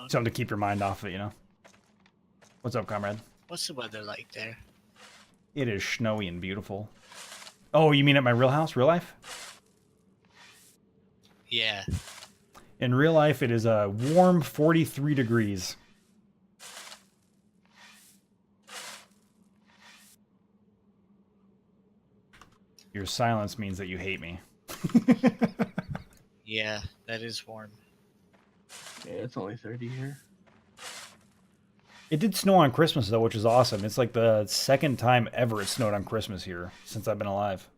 Something to keep your mind off it, you know? What's up, comrade? What's the weather like there? It is snowy and beautiful. Oh, you mean at my real house? Real life? Yeah. In real life, it is a warm 43 degrees. Your silence means that you hate me. Yeah, that is warm. Yeah, it's only 30 here. It did snow on Christmas, though, which is awesome. It's like the second time ever it snowed on Christmas here since I've been alive.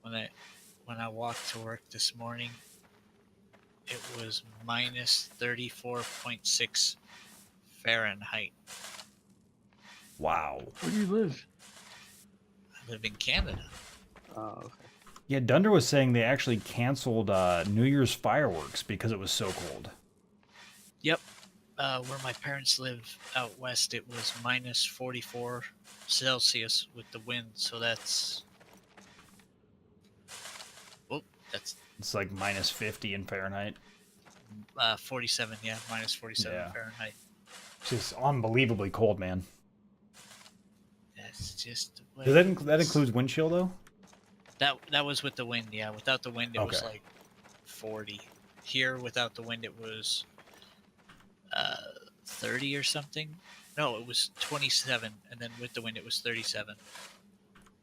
When I walked to work this morning, it was minus 34.6 Fahrenheit. Wow. Where do you live? I live in Canada. Oh, okay. Yeah, Dunder was saying they actually canceled New Year's fireworks because it was so cold. Yep. Where my parents live out west, it was minus 44 Celsius with the wind. So that's... Oh, that's... It's like minus 50 in Fahrenheit. 47, yeah. Minus 47 Yeah. Fahrenheit. It's just unbelievably cold, man. That's just... the way Does that, it that is. includes wind chill, though? That was with the wind, yeah. Without the wind, it was Okay. like 40. Here, without the wind, it was 30 or something. No, it was 27, and then with the wind, it was 37.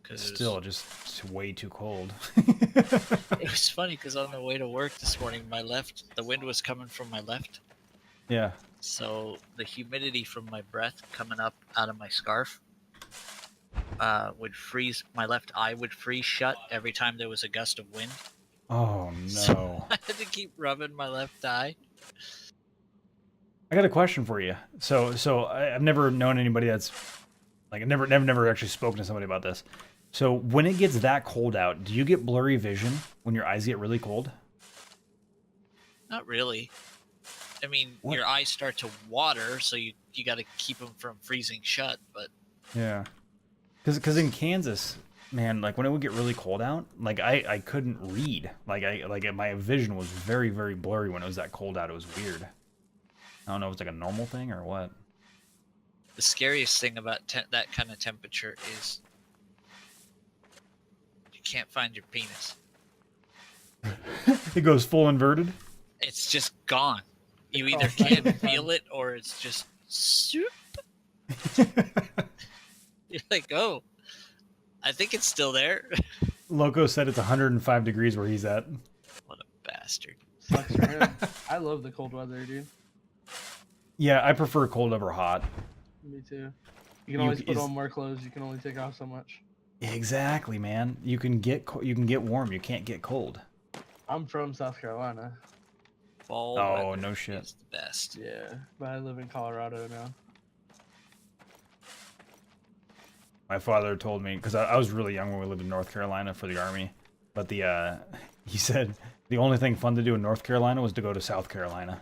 Because Still, just way too cold. it was funny because on the way to work this morning, the wind was coming from my left, Yeah. so the humidity from my breath coming up out of my scarf would freeze. My left eye would freeze shut every time there was a gust of wind. Oh, no. I had to keep rubbing my left eye. I got a question for you. So I've never known anybody that's like I've never actually spoken to somebody about this. So when it gets that cold out, do you get blurry vision when your eyes get really cold? Not really. I mean, What? your eyes start to water, so you got to keep them from freezing shut. But Yeah. Because in Kansas, man, like when it would get really cold out, like I couldn't read. Like my vision was very, very blurry when it was that cold out. It was weird. I don't know if it's like a normal thing or what. the scariest thing about that kind of temperature is you can't find your penis. It goes full inverted. It's just gone. You either Oh, can't feel it or it's just soup. You're like, oh, I think it's still there. Loco said it's 105 degrees where he's at. What a bastard. Sucks for him. I love the cold weather, dude. Yeah, I prefer cold over hot. Me too. You can always put is- on more clothes. You can only take off so much. Exactly, man. You can get warm. You can't get cold. I'm from South Carolina. Fall Oh, weather no shit. is the best. Yeah, but I live in Colorado now. My father told me, because I was really young when we lived in North Carolina for the Army, but he said the only thing fun to do in North Carolina was to go to South Carolina.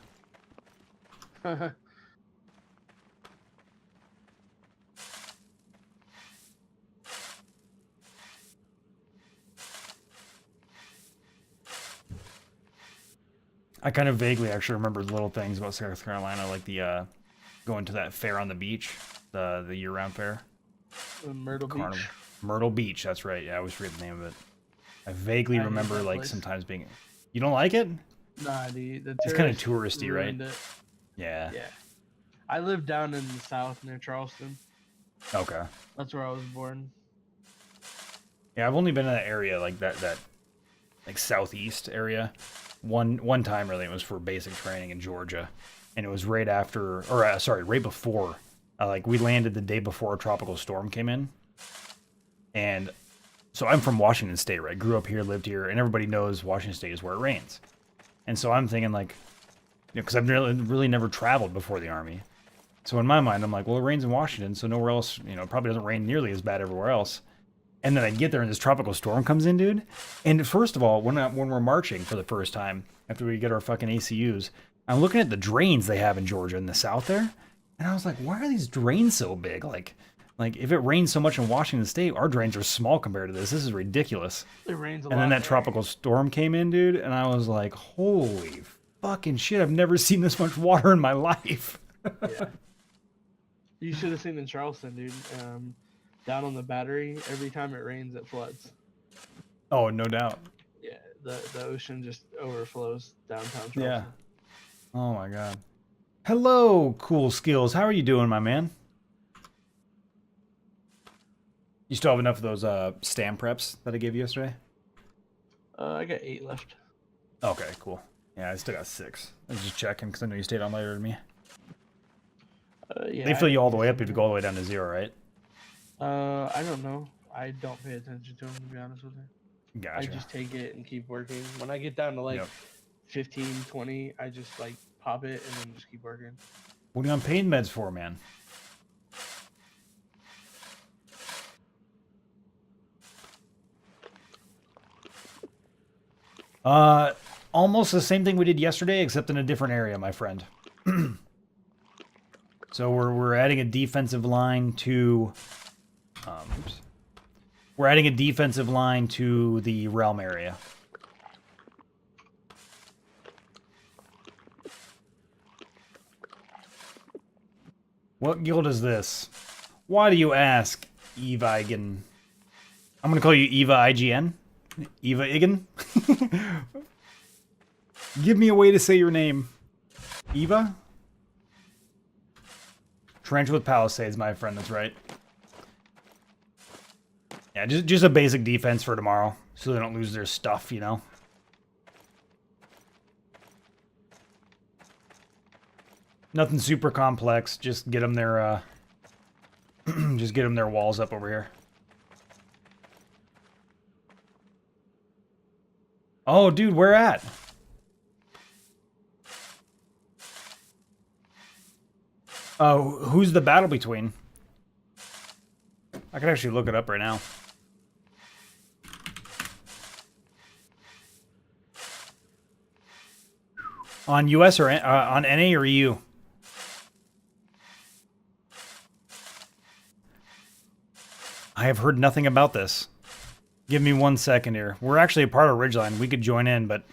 I kind of vaguely actually remember little things about South Carolina, like the going to that fair on the beach, the year-round fair. Myrtle Carnival. Beach. Myrtle Beach, that's right. Yeah, I always forget the name of it. I vaguely I hate remember that like place. sometimes being. You don't like it? Nah, the It's kind of tourists touristy, right? ruined it. Yeah. Yeah. I live down in the south near Charleston. Okay. That's where I was born. Yeah, I've only been in that area, like that like southeast area. One time really, it was for basic training in Georgia, and it was right after, or sorry, right before. Like we landed the day before a tropical storm came in, and so I'm from Washington State, right? Grew up here, lived here, and everybody knows Washington State is where it rains. And so I'm thinking like, because I've really never traveled before the Army. So in my mind, I'm like, well, it rains in Washington, so nowhere else, it probably doesn't rain nearly as bad everywhere else. And then I get there and this tropical storm comes in, dude. And first of all, when we're marching for the first time, after we get our fucking ACUs, I'm looking at the drains they have in Georgia in the south there. And I was like, why are these drains so big? Like if it rains so much in Washington State, our drains are small compared to this. This is ridiculous. It rains a lot. And then that there. tropical storm came in, dude. And I was like, holy fucking shit. I've never seen this much water in my life. Yeah. You should have seen in Charleston, dude. Down on the battery, every time it rains, it floods. Oh, no doubt. Yeah, the ocean just overflows downtown Charleston. Yeah. Oh my god. Hello, Cool Skills. How are you doing, my man? You still have enough of those stamp preps that I gave you yesterday? I got 8 left. Okay, cool. Yeah, I still got 6. I was just checking because I know you stayed on later than me. Yeah. They fill you all the way up if you go all the way down to 0, right? I don't know. I don't pay attention to them, to be honest with you. Gotcha. I just take it and keep working. When I get down to like Yep. 15, 20, I just like pop it and then just keep working. What are you on pain meds for, man? Almost the same thing we did yesterday, except in a different area, my friend. So we're adding a defensive line to, oops. We're adding a defensive line to the realm area. What guild is this? Why do you ask, Eva Igen? I'm gonna call you Eva IGN. Eva Igen? Give me a way to say your name. Eva? Trench with Palisades, my friend, that's right. Yeah, just a basic defense for tomorrow, so they don't lose their stuff, you know? Nothing super complex, just get them their, just get them their walls up over here. Oh, dude, where at? Oh, who's the battle between? I can actually look it up right now. On US or on NA or EU? I have heard nothing about this. Give me 1 second here. We're actually a part of Ridgeline. We could join in, but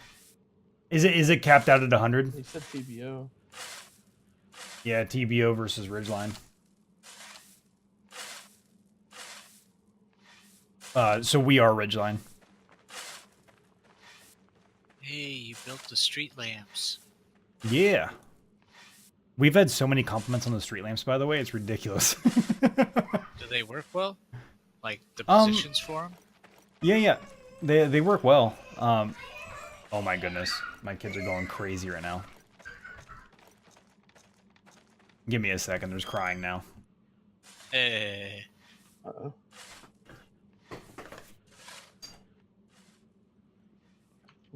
is it capped out at 100? He said TBO. Yeah, TBO versus Ridgeline. So we are Ridgeline. Hey, you built the street lamps. Yeah. We've had so many compliments on the street lamps, by the way. It's ridiculous. Do they work well? Like the positions for them? Yeah. They work well. Oh my goodness. My kids are going crazy right now. Give me a second. There's crying now. Hey. Uh-oh.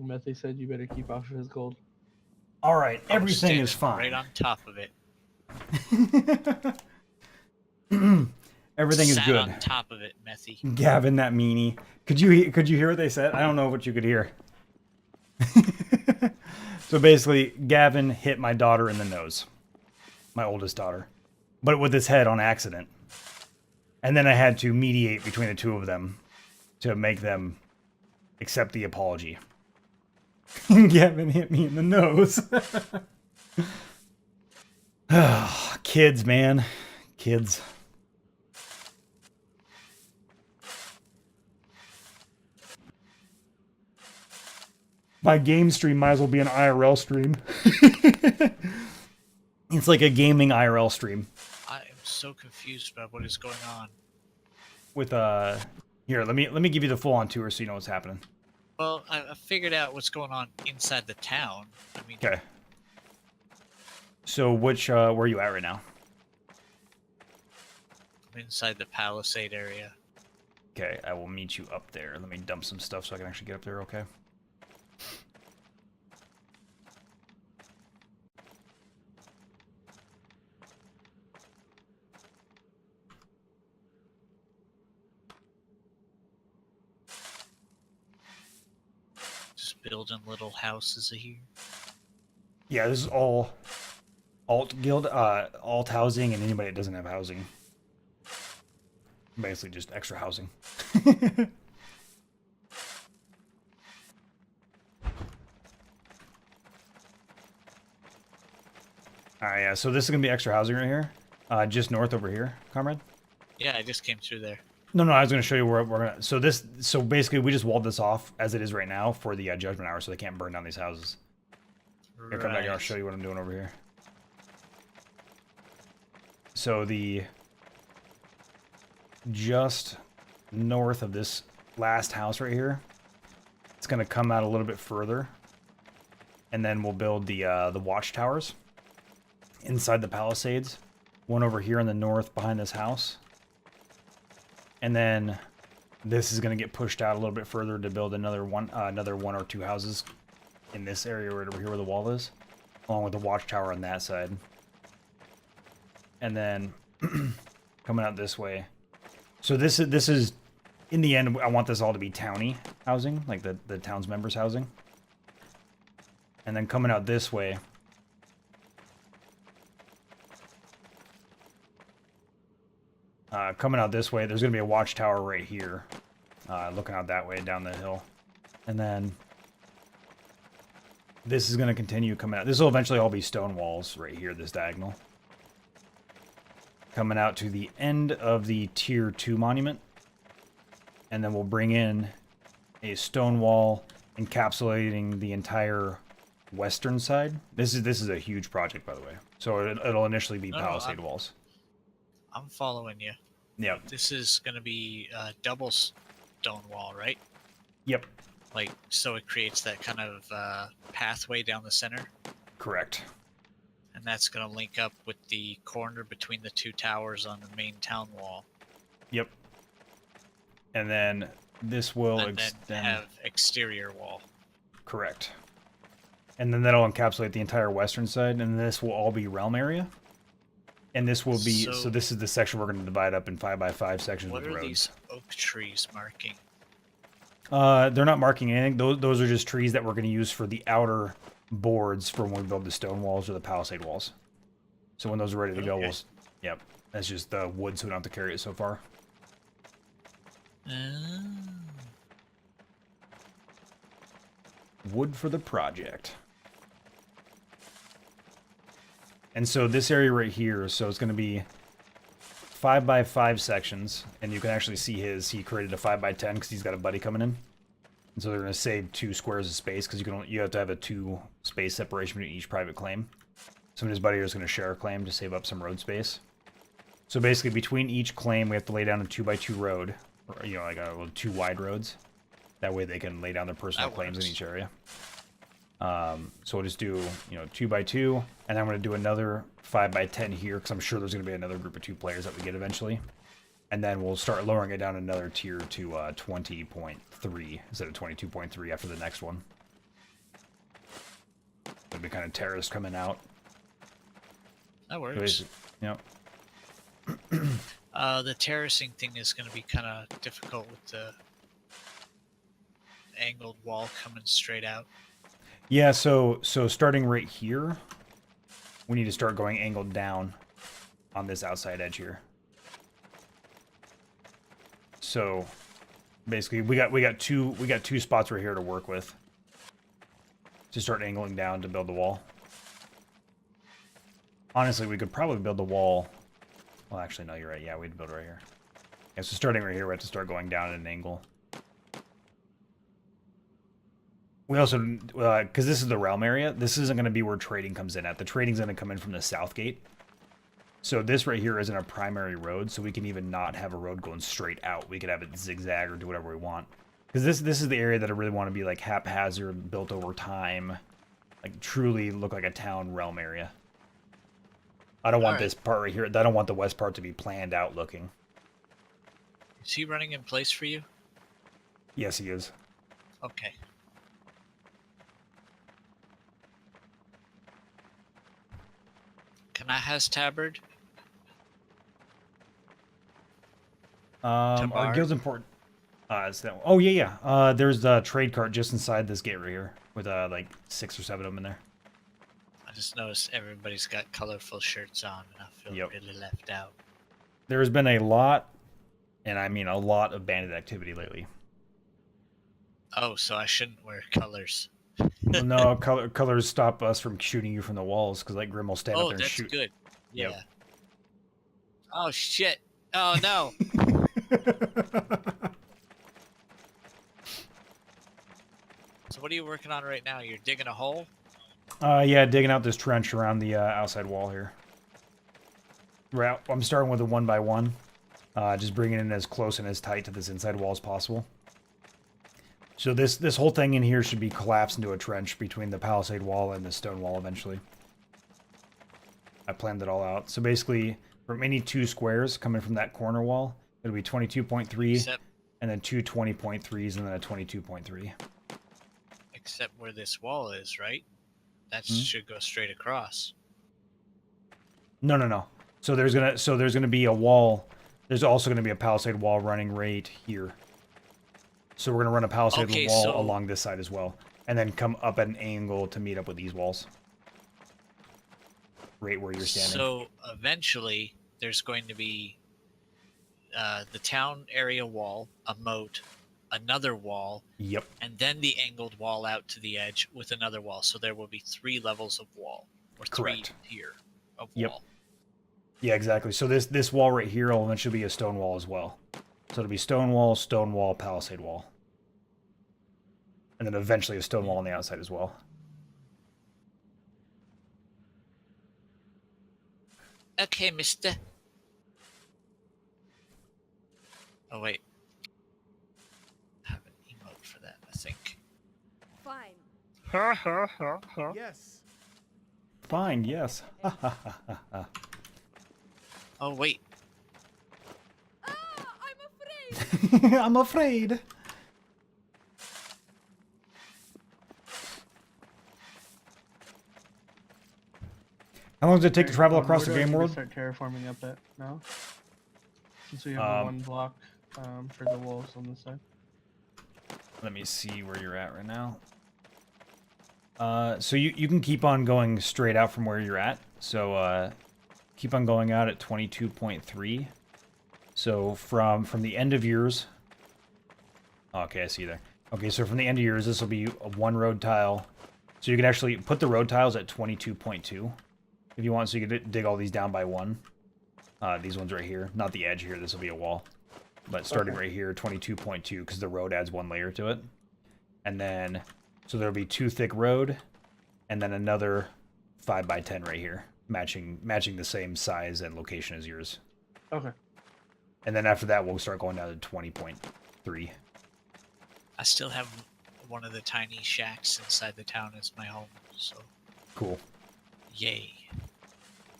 Methy said you better keep off of his gold. All right, I was everything is standing fine. Right on top of it. Everything is Sat good. on top of it, Methy. Gavin, that meanie. Could you hear what they said? I don't know what you could hear. So basically, Gavin hit my daughter in the nose, my oldest daughter, but with his head on accident. And then I had to mediate between the two of them to make them accept the apology. Gavin hit me in the nose. Kids, man. Kids. My game stream might as well be an IRL stream. It's like a gaming IRL stream. I am so confused about what is going on. With here, let me give you the full on tour so you know what's happening. Well, I figured out what's going on inside the town. I mean, Okay. So which where are you at right now? I'm inside the Palisade area. Okay, I will meet you up there. Let me dump some stuff so I can actually get up there, okay? Just building little houses here. Yeah, this is all alt guild, alt housing, and anybody that doesn't have housing. Basically just extra housing. Alright, yeah, so this is gonna be extra housing right here. Just north over here, comrade. Yeah, I just came through there. No, I was gonna show you where we're gonna. So basically, we just walled this off as it is right now for the judgment hour, so they can't burn down these houses. Here, come back here. I'll show you what I'm doing over here. So the just north of this last house right here, it's gonna come out a little bit further, and then we'll build the watchtowers inside the palisades. One over here in the north behind this house. And then this is going to get pushed out a little bit further to build another one or two houses in this area right over here where the wall is, along with the watchtower on that side. And then coming out this way. So this is in the end, I want this all to be towny housing, like the town's members housing. And then coming out this way. Coming out this way, there's going to be a watchtower right here. Looking out that way down the hill. And then this is going to continue coming out. This will eventually all be stone walls right here, this diagonal. Coming out to the end of the Tier 2 monument. And then we'll bring in a stone wall encapsulating the entire western side. This is a huge project, by the way. So it'll initially be palisade walls. I'm following you. Yep. This is going to be a double stone wall, right? Yep. Like, so it creates that kind of pathway down the center. Correct. And that's going to link up with the corner between the two towers on the main town wall. Yep. And then this will And extend. then have exterior wall. Correct. And then that'll encapsulate the entire western side, and this will all be realm area. And this will be, so this is the section we're going to divide up in 5x5 sections with roads. What are these oak trees marking? They're not marking anything. Those are just trees that we're going to use for the outer boards for when we build the stone walls or the palisade walls. So when those are ready to go, we'll... Yep. That's just the wood, so we don't have to carry it so far. Wood for the project. And so this area right here, so it's going to be 5x5 sections, and you can actually see he created a 5x10 because he's got a buddy coming in. And so they're going to save 2 squares of space because you have to have a 2 space separation between each private claim. So his buddy is going to share a claim to save up some road space. So basically between each claim, we have to lay down a 2x2 road, or, like 2 wide roads. That way they can lay down their personal claims in each area. So we'll just do, 2x2, and I'm going to do another 5x10 here, because I'm sure there's going to be another group of 2 players that we get eventually. And then we'll start lowering it down another tier to 20.3 instead of 22.3 after the next one. It'll be kind of terrorists coming out. That works. Yep. The terracing thing is going to be kind of difficult with the angled wall coming straight out. Yeah, so starting right here, we need to start going angled down on this outside edge here. So basically we got two spots right here to work with to start angling down to build the wall. Honestly, we could probably build the wall. Well, actually, no, you're right. Yeah, we'd build right here. Yeah, so starting right here, we have to start going down at an angle. We also, because this is the realm area, this isn't going to be where trading comes in at. The trading's going to come in from the south gate. So this right here isn't a primary road, so we can even not have a road going straight out. We could have it zigzag or do whatever we want. Because this is the area that I really want to be like haphazard, built over time, like truly look like a town realm area. I don't want this part right here. I don't want the west part to be planned out looking. Is he running in place for you? Yes, he is. Okay. Can I has tabard? Our guild's important. It's that one. Oh yeah. There's a trade cart just inside this gate right here with like 6 or 7 of them in there. I just noticed everybody's got colorful shirts on, and I feel really left out. There's been a lot, and I mean a lot of bandit activity lately. Oh, so I shouldn't wear colors. Well, no, colors stop us from shooting you from the walls, because like Grim will stand up there and shoot. Oh, that's good. Yeah. Yep. Oh, shit. Oh, no. So what are you working on right now? You're digging a hole? Yeah, digging out this trench around the outside wall here. Right, I'm starting with a 1x1. Just bringing it in as close and as tight to this inside wall as possible. So this whole thing in here should be collapsed into a trench between the palisade wall and the stone wall eventually. I planned it all out. So basically, from any 2 squares coming from that corner wall, it'll be 22.3, and then 2 20.3s, and then a 22.3. Except where this wall is, right? That should go straight across. No. So there's gonna be a wall. There's also gonna be a palisade wall running right here. So we're gonna run a palisade wall along this side as well, and then come up at an angle to meet up with these walls. Right where you're standing. So eventually, there's going to be the town area wall, a moat, another wall, yep, and then the angled wall out to the edge with another wall. So there will be 3 levels of wall, or 3 tier of wall. Yeah, exactly. So this wall right here will eventually be a stone wall as well. So it'll be stone wall, palisade wall. And then eventually a stone wall on the outside as well. Okay, mister. Oh, wait. I have an emote for that, I think. Fine. Yes. Fine, yes. Oh, wait. Ah, I'm afraid. I'm afraid. How long does it take to travel across the game world? Start terraforming up it now. Since we have the 1 block for the walls on this side. Let me see where you're at right now. So you can keep on going straight out from where you're at. So keep on going out at 22.3. So from the end of yours. Okay, I see there. Okay, so from the end of yours, this will be a 1 road tile. So you can actually put the road tiles at 22.2 if you want. So you can dig all these down by 1. These ones right here, not the edge here. This will be a wall. But starting right here, 22.2, because the road adds 1 layer to it. And then, so there'll be 2 thick road, and then another 5x10 right here, matching the same size and location as yours. Okay. And then after that, we'll start going down to 20.3. I still have one of the tiny shacks inside the town as my home. So, Cool. yay.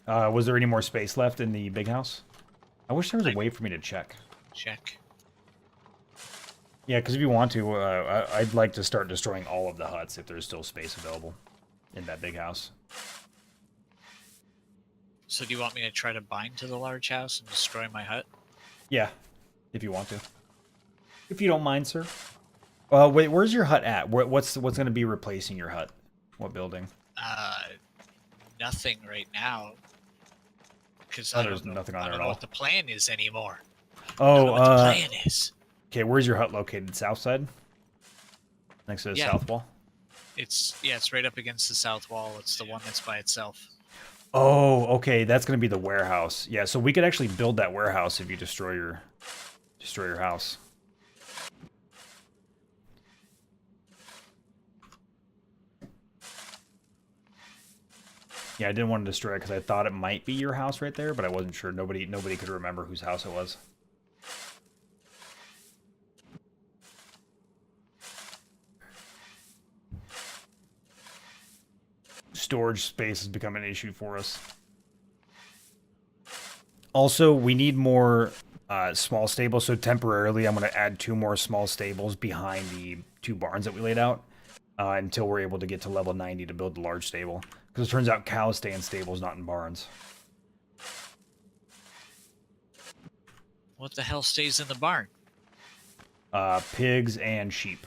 Was there any more space left in the big house? I wish there was a way for me to check. Check. Yeah, because if you want to, I'd like to start destroying all of the huts if there's still space available in that big house. So do you want me to try to bind to the large house and destroy my hut? Yeah, if you want to. If you don't mind, sir. Wait, where's your hut at? What's going to be replacing your hut? What building? Nothing right now. Because Oh, I there's don't know, nothing on I there don't at know all. what the plan is anymore. I Oh, don't know what the plan is. okay, where's your hut located? South side? Next to the Yeah. south wall? It's right up against the south wall. It's the one that's by itself. Oh, okay, that's going to be the warehouse. Yeah, so we could actually build that warehouse if you destroy your house. Yeah, I didn't want to destroy it because I thought it might be your house right there, but I wasn't sure. Nobody could remember whose house it was. Storage space has become an issue for us. Also, we need more small stables, so temporarily I'm going to add 2 more small stables behind the 2 barns that we laid out until we're able to get to level 90 to build the large stable. Because it turns out cows stay in stables, not in barns. What the hell stays in the barn? Pigs and sheep.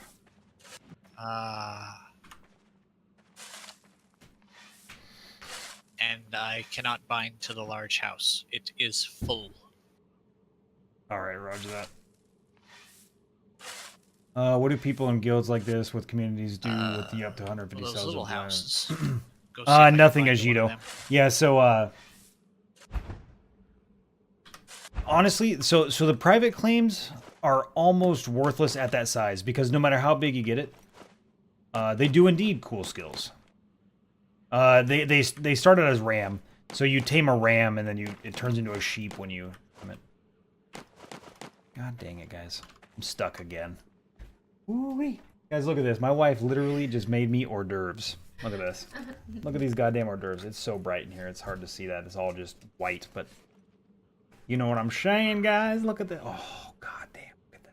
And I cannot bind to the large house. It is full. Alright, roger that. What do people in guilds like this with communities do with the up to 150 Well, those cells little of houses. Go see if I can nothing, find one of Ajito. them. Yeah, so honestly, so the private claims are almost worthless at that size because no matter how big you get it, they do indeed cool skills. They started as ram, so you tame a ram and then it turns into a sheep when you tame it. God dang it, guys! I'm stuck again. Ooh-wee. Guys, look at this. My wife literally just made me hors d'oeuvres. Look at this. Look at these goddamn hors d'oeuvres. It's so bright in here. It's hard to see that. It's all just white, but you know what I'm saying, guys? Look at that. Oh, goddamn. Look at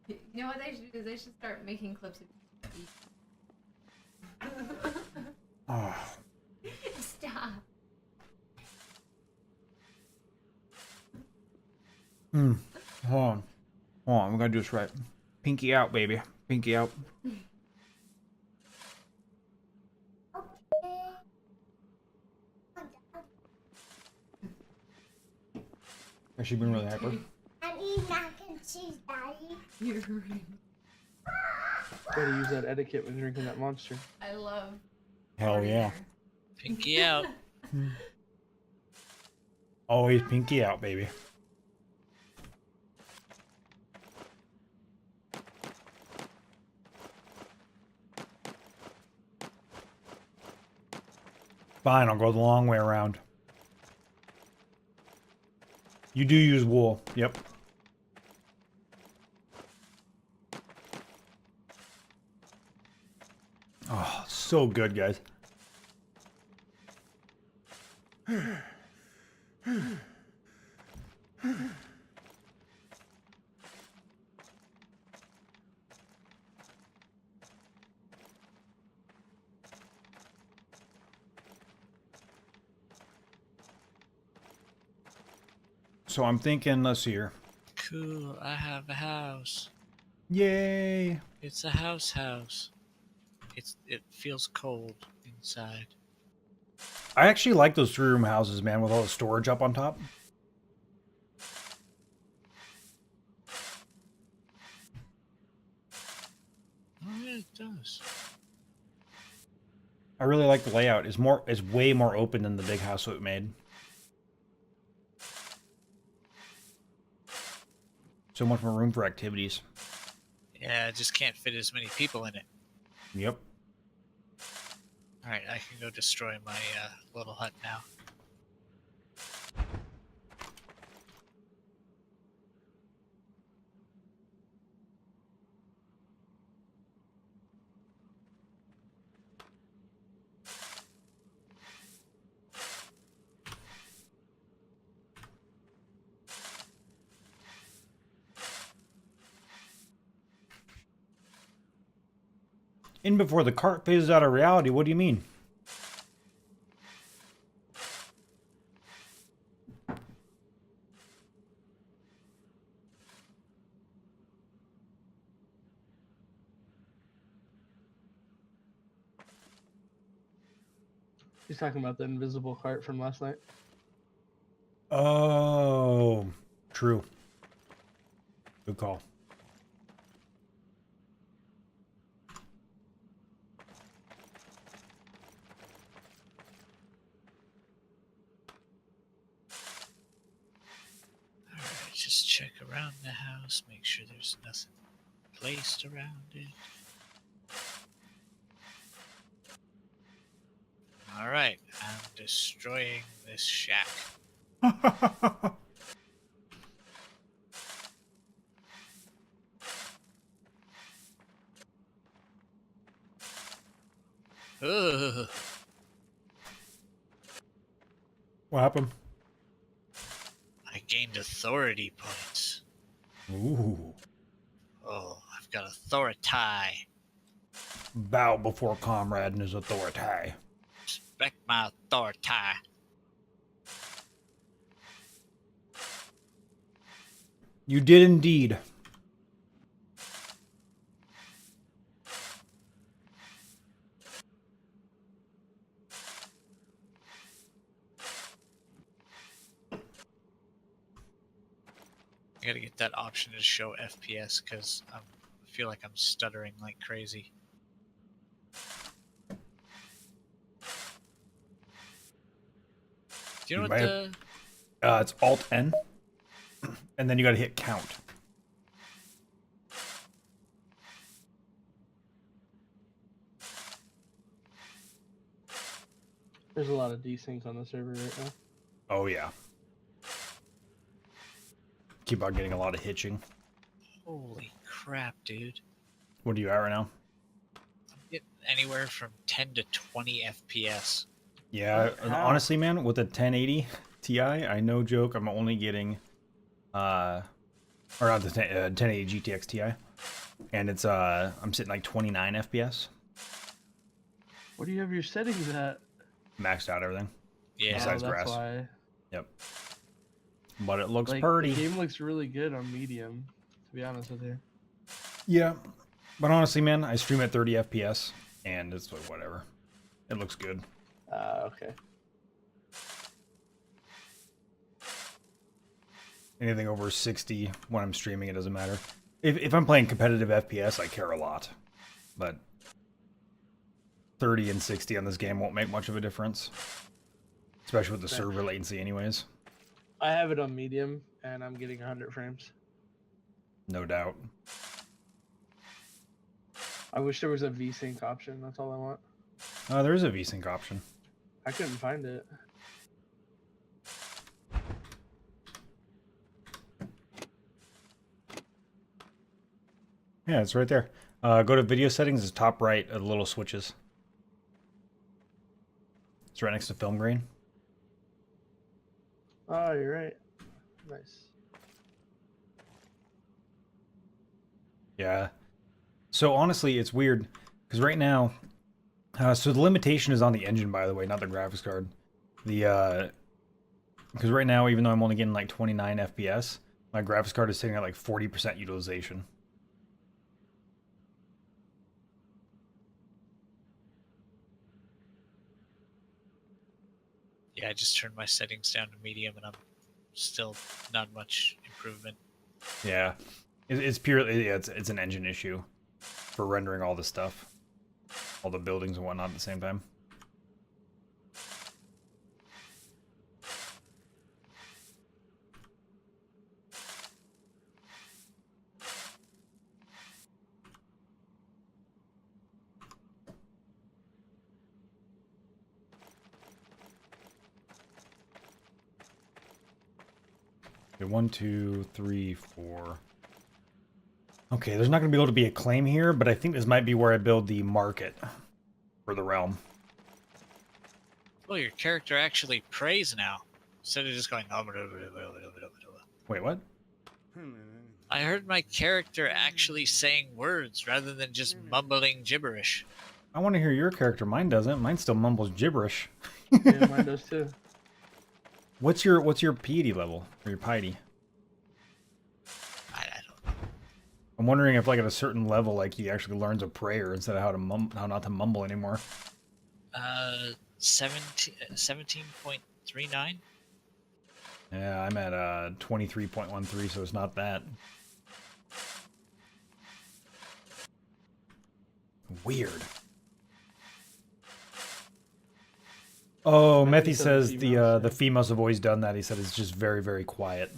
that. You know what they should do? They should start making clips of Oh. Stop. Hold on. We gotta do this right. Pinky out, baby. Pinky out. Has she been really hyper? I'm eating mac and cheese, Daddy. You're right. Gotta use that etiquette when drinking that monster. I love. Hell yeah. Pinky out. Always pinky out, baby. Fine, I'll go the long way around. You do use wool. Yep. Oh, so good, guys. So I'm thinking, let's see here. Cool, I have a house. Yay! It's a house. It feels cold inside. I actually like those 3-room houses, man, with all the storage up on top. Oh yeah, it does. I really like the layout. It's way more open than the big house that we made. So much more room for activities. Yeah, I just can't fit as many people in it. Yep. Alright, I can go destroy my little hut now. In before the cart phases out of reality. What do you mean? He's talking about the invisible cart from last night. Oh, true. Good call. Alright, just check around the house, make sure there's nothing placed around it. Alright, I'm destroying this shack. Ugh. What happened? I gained authority points. Ooh. Oh, I've got authority. Bow before comrade and his authority. Respect my authority. You did indeed. I gotta get that option to show FPS because I feel like I'm stuttering like crazy. Do you know You what might the... It's Alt N, and then you got to hit count. There's a lot of desync on the server right now. Oh yeah. Keep on getting a lot of hitching. Holy crap, dude. What are you at right now? I'm getting anywhere from 10 to 20 FPS. Yeah, and How? honestly, man, with a 1080 Ti, I no joke, I'm only getting, or not the 1080 GTX Ti, and it's I'm sitting like 29 FPS, What do you have your settings at? maxed out everything. Yeah. Besides that's grass. why. Yep. But it looks Like, pretty. the game looks really good on medium, to be honest with you. Yeah, but honestly, man, I stream at 30 FPS, and it's like whatever. It looks good. Okay. Anything over 60 when I'm streaming, it doesn't matter. If I'm playing competitive FPS, I care a lot. But 30 and 60 on this game won't make much of a difference. Especially with the server latency anyways. I have it on medium, and I'm getting 100 frames. No doubt. I wish there was a VSync option. That's all I want. There is a VSync option. I couldn't find it. Yeah, it's right there. Go to video settings, it's top right of the little switches. It's right next to film grain. Oh, you're right. Nice. Yeah. So honestly, it's weird because right now, so the limitation is on the engine, by the way, not the graphics card. The because right now, even though I'm only getting like 29 FPS, my graphics card is sitting at like 40% utilization. Yeah, I just turned my settings down to medium and I'm still not much improvement. Yeah, it's purely it's an engine issue for rendering all the stuff, all the buildings and whatnot at the same time. Okay, 1, 2, 3, 4. Okay, there's not going to be able to be a claim here, but I think this might be where I build the market for the realm. Oh, your character actually prays now. Instead of just going... Wait, what? I heard my character actually saying words rather than just mumbling gibberish. I want to hear your character. Mine doesn't. Mine still mumbles gibberish. Yeah, mine does too. What's your piety level or your piety? I don't know. I'm wondering if like at a certain level, like he actually learns a prayer instead of how not to mumble anymore. 17.39. Yeah, I'm at 23.13, so it's not that. Weird. Oh, Methy says the females have always done that. He said it's just very, very quiet.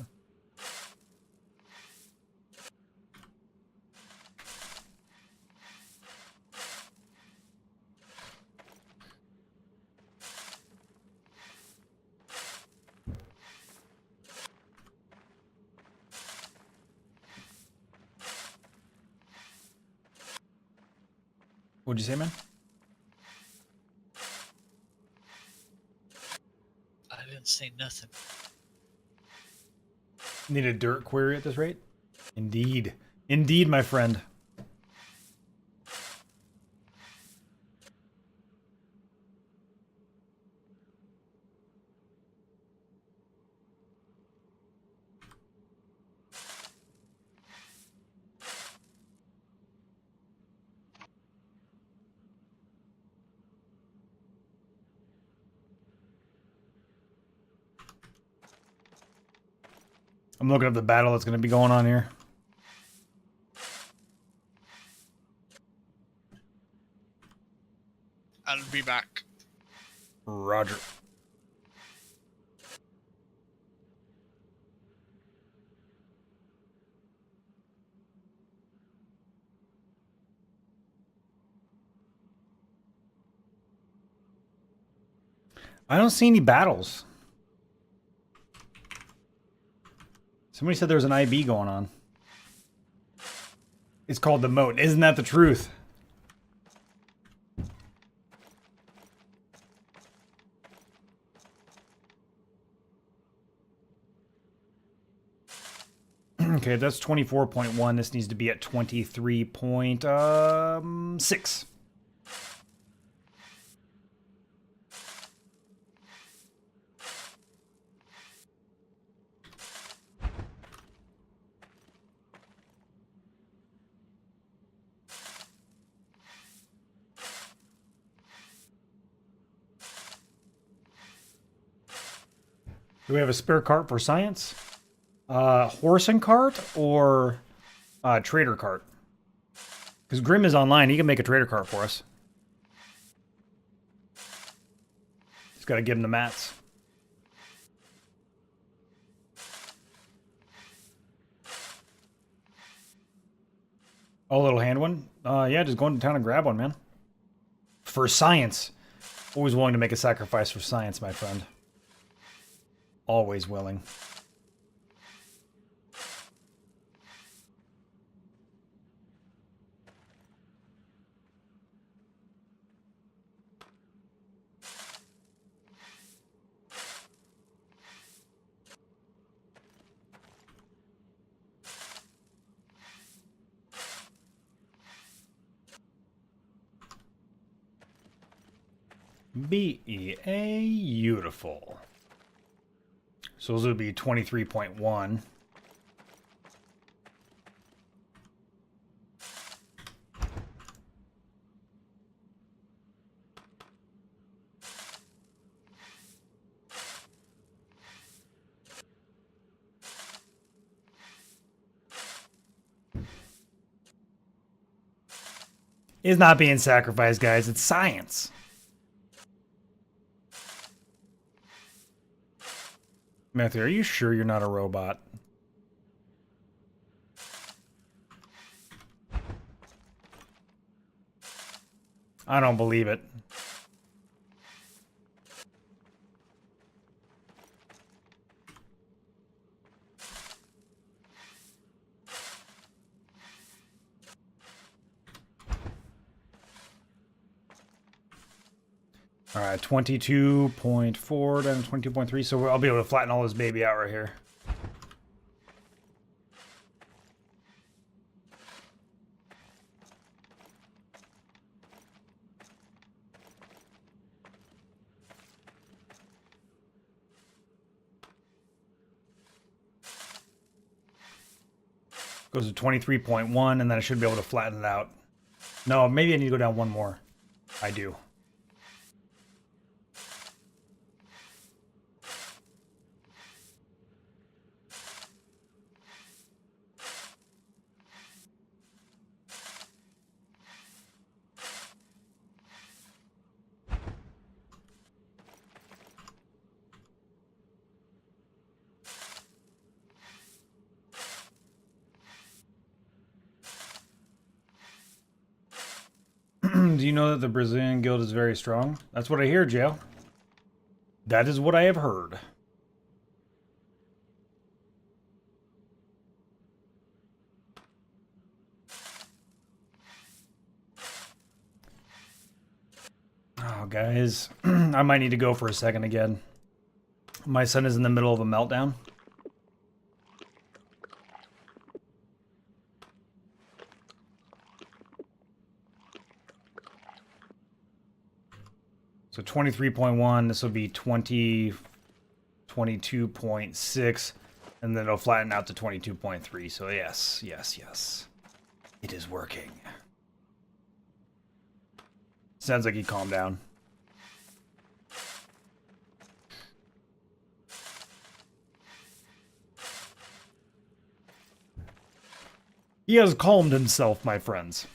What'd you say, man? I didn't say nothing. Need a dirt query at this rate? Indeed. Indeed, my friend. I'm looking up the battle that's going to be going on here. I'll be back. Roger. I don't see any battles. Somebody said there was an IB going on. It's called the moat. Isn't that the truth? Okay, that's 24.1. This needs to be at 23.6. Do we have a spare cart for science? Horse and cart or trader cart? Because Grim is online. He can make a trader cart for us. Just got to give him the mats. Oh, a little hand one? Yeah, just go into town and grab one, man. For science. Always willing to make a sacrifice for science, my friend. Always willing. Beautiful. So those would be 23.1. It's not being sacrificed, guys. It's science. Matthew, are you sure you're not a robot? I don't believe it. All right, 22.4 down to 22.3. So I'll be able to flatten all this baby out right here. Goes to 23.1, and then I should be able to flatten it out. No, maybe I need to go down one more. I do. Do you know that the Brazilian guild is very strong? That's what I hear, Jail. That is what I have heard. Oh, guys. I might need to go for a second again. My son is in the middle of a meltdown. So 23.1, this will be 22.6, and then it'll flatten out to 22.3. So yes, yes, yes. It is working. Sounds like he calmed down. He has calmed himself, my friends.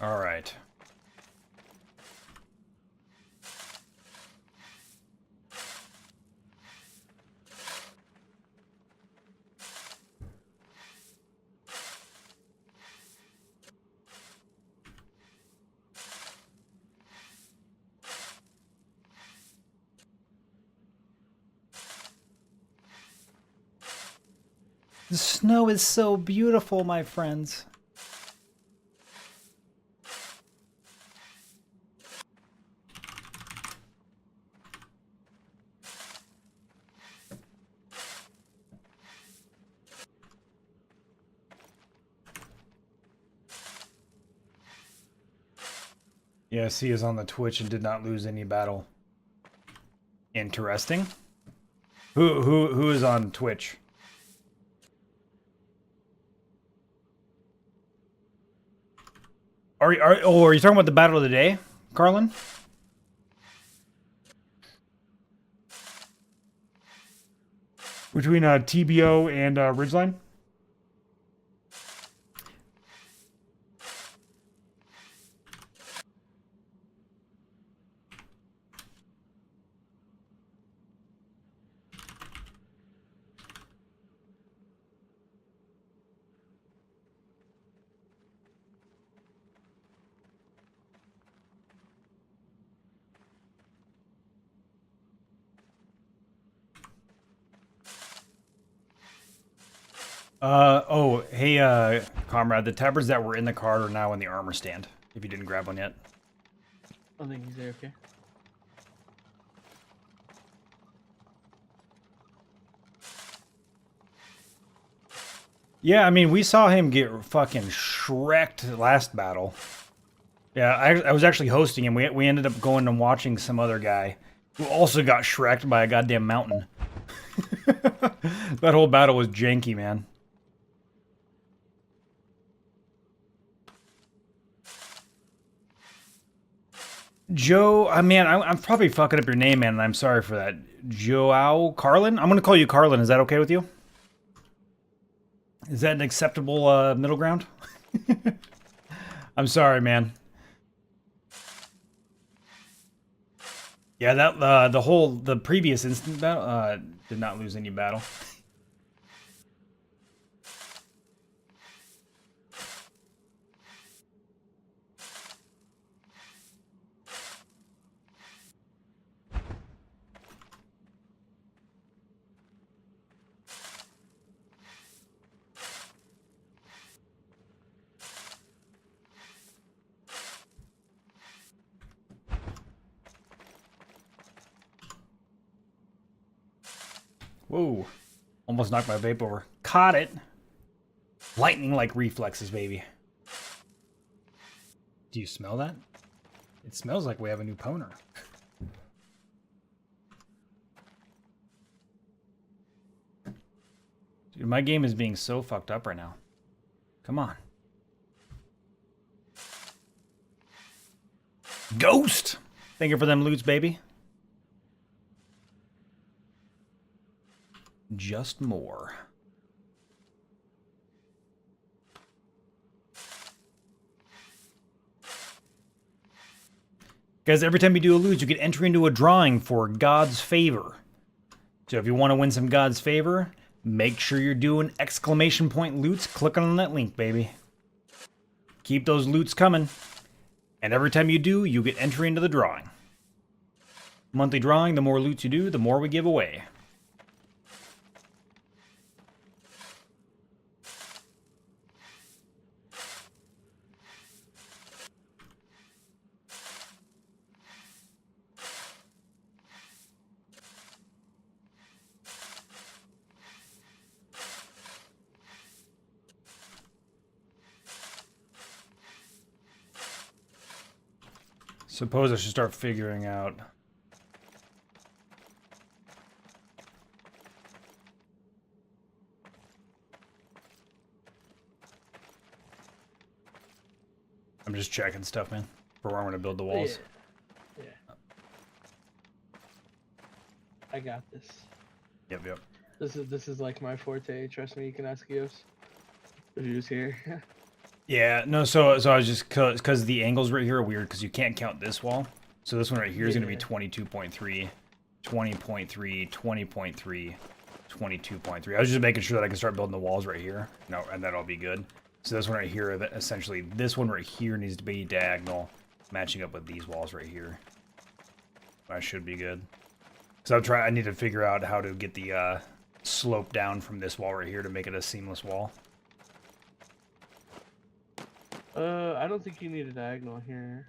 All right. The snow is so beautiful, my friends. Yes, he is on the Twitch and did not lose any battle. Interesting. Who is on Twitch? Are you talking about the battle of the day, Carlin? Between TBO and Ridgeline? Hey, comrade, the tabards that were in the cart are now in the armor stand, if you didn't grab one yet. I think he's there, okay. Yeah, I mean, we saw him get fucking shreked last battle. Yeah, I was actually hosting him. We ended up going and watching some other guy who also got shreked by a goddamn mountain. That whole battle was janky, man. Joe, man, I'm probably fucking up your name, man, and I'm sorry for that. Joao Carlin? I'm going to call you Carlin. Is that okay with you? Is that an acceptable middle ground? I'm sorry, man. Yeah, that the previous instant battle did not lose any battle. Whoa. Almost knocked my vape over. Caught it. Lightning-like reflexes, baby. Do you smell that? It smells like we have a new poner. Dude, my game is being so fucked up right now. Come on. Ghost! Thank you for them loots, baby. Just more. Guys, every time you do a loot, you get entry into a drawing for God's favor. So if you want to win some God's favor, make sure you're doing exclamation point loots. Click on that link, baby. Keep those loots coming. And every time you do, you get entry into the drawing. Monthly drawing, the more loots you do, the more we give away. Suppose I should start figuring out. I'm just checking stuff, man, for where I'm gonna build the walls. Yeah. I got this. Yep. This is like my forte. Trust me, you can ask Eos. If he was here. Yeah, no, so I was just, because the angles right here are weird, because you can't count this wall. So this one right here is going to be 22.3, 20.3, 20.3, 22.3. I was just making sure that I can start building the walls right here. No, and that'll be good. So this one right here, essentially, this one right here needs to be diagonal, matching up with these walls right here. That should be good. So I need to figure out how to get the slope down from this wall right here to make it a seamless wall. I don't think you need a diagonal here.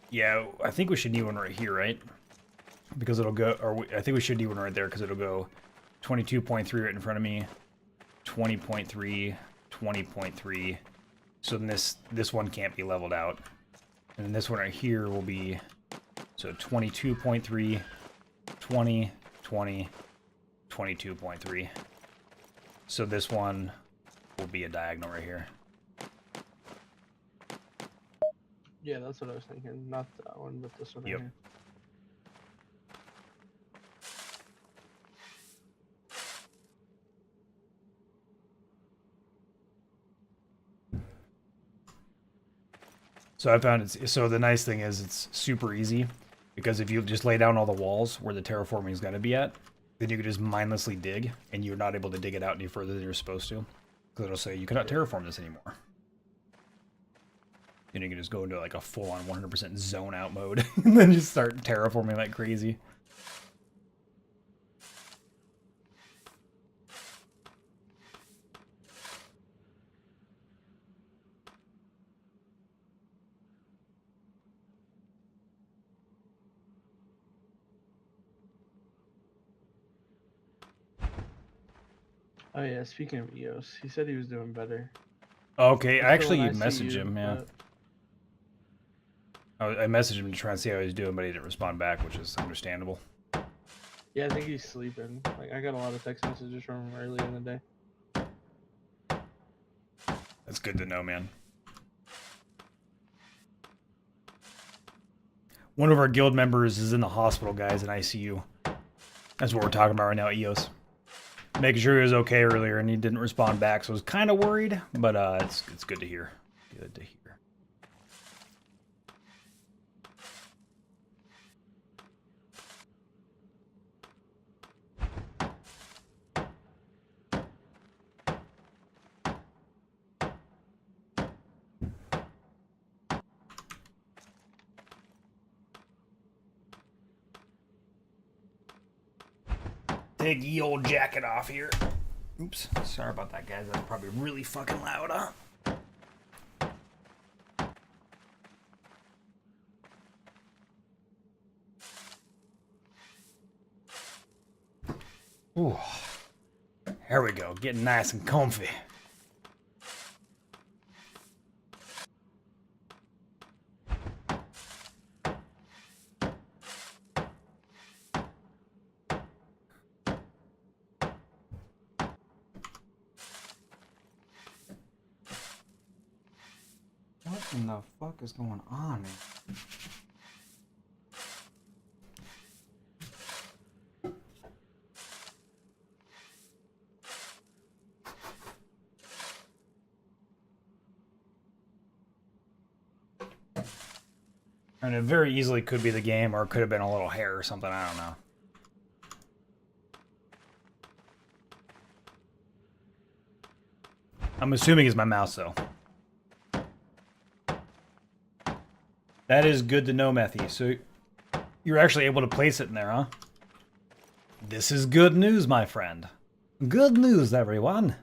Yeah, I think we should need one right here, right? Because it'll go, I think we should need one right there because it'll go 22.3 right in front of me, 20.3, 20.3. So then this one can't be leveled out. And then this one right here will be, so 22.3, 20, 20, 22.3. So this one will be a diagonal right here. Yeah, that's what I was thinking. Not that one, but this one right Yep. here. So I found it's, so the nice thing is it's super easy because if you just lay down all the walls where the terraforming is going to be at, then you can just mindlessly dig, and you're not able to dig it out any further than you're supposed to. Because it'll say, you cannot terraform this anymore. And you can just go into like a full-on 100% zone out mode, and then just start terraforming like crazy. Oh yeah, speaking of Eos, he said he was doing better. Okay, I Until actually when I see messaged you, him, yeah. but- I messaged him to try and see how he was doing, but he didn't respond back, which is understandable. Yeah, I think he's sleeping. Like I got a lot of text messages from him early in the day. That's good to know, man. One of our guild members is in the hospital, guys, in ICU. That's what we're talking about right now, EOS. Making sure he was okay earlier, and he didn't respond back, so I was kind of worried, but it's good to hear. Good to hear. Take ye old jacket off here. Oops, sorry about that, guys. That's probably really fucking loud, huh? Ooh. Here we go, getting nice and comfy. What in the fuck is going on, man? And it very easily could be the game, or it could have been a little hair or something, I don't know. I'm assuming it's my mouse, though. That is good to know, Methy. So you're actually able to place it in there, huh? This is good news, my friend. Good news, everyone.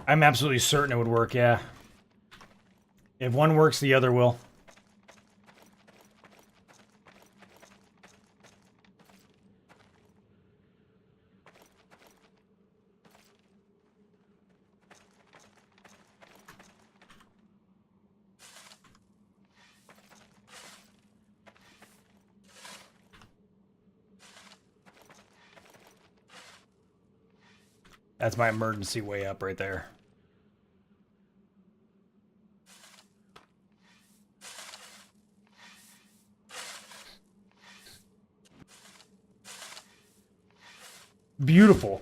I'm absolutely certain it would work, yeah. If one works, the other will. That's my emergency way up right there. Beautiful.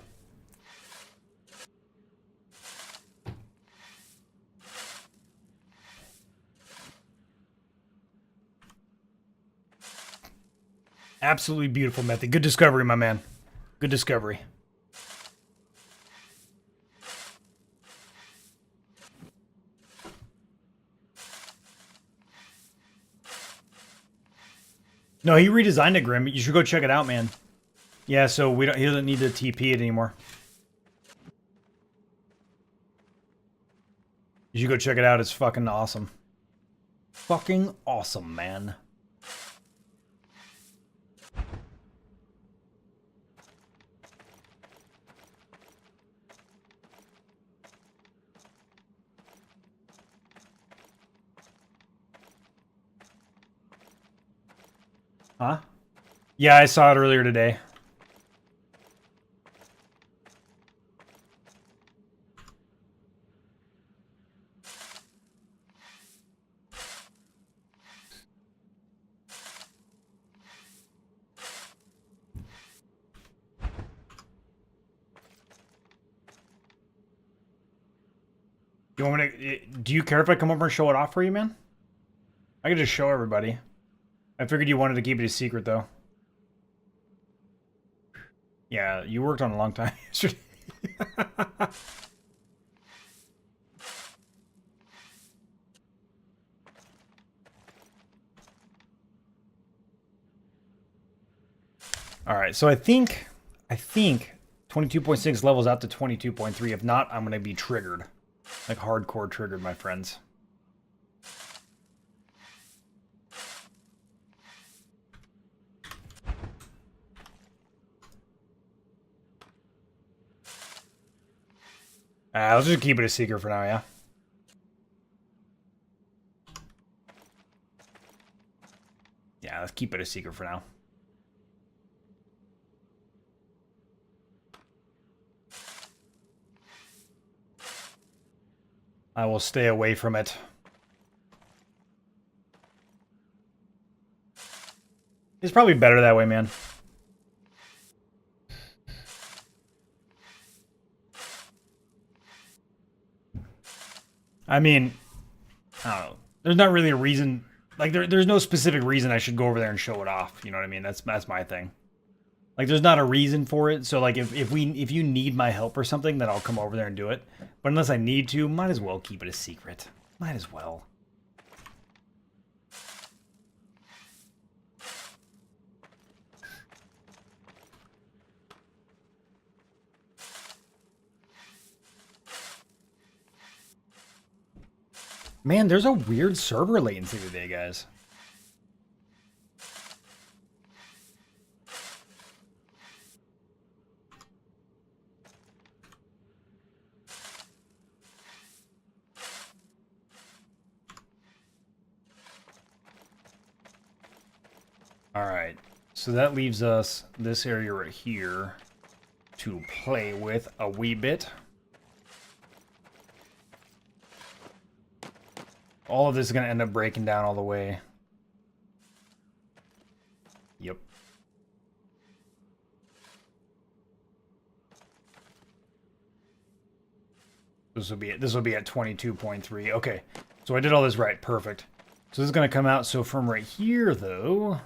Absolutely beautiful method. Good discovery, my man. Good discovery. No, he redesigned it, Grim. You should go check it out, man. Yeah, so we don't. He doesn't need to TP it anymore. You should go check it out. It's fucking awesome. Fucking awesome, man. Huh? Yeah, I saw it earlier today. You want me to? Do you care if I come over and show it off for you, man? I could just show everybody. I figured you wanted to keep it a secret, though. Yeah, you worked on it a long time yesterday. All right, so I think 22.6 levels out to 22.3. If not, I'm going to be triggered. Like hardcore triggered, my friends. Let's just keep it a secret for now, yeah? Yeah, let's keep it a secret for now. I will stay away from it. It's probably better that way, man. I mean, I don't know. There's not really a reason. Like, there's no specific reason I should go over there and show it off. You know what I mean? That's my thing. Like, there's not a reason for it. So, like, if you need my help or something, then I'll come over there and do it. But unless I need to, might as well keep it a secret. Might as well. Man, there's a weird server latency today, guys. Alright, so that leaves us this area right here to play with a wee bit. All of this is going to end up breaking down all the way. Yep. This will be at 22.3. Okay, so I did all this right. Perfect. So this is going to come out. So from right here, though...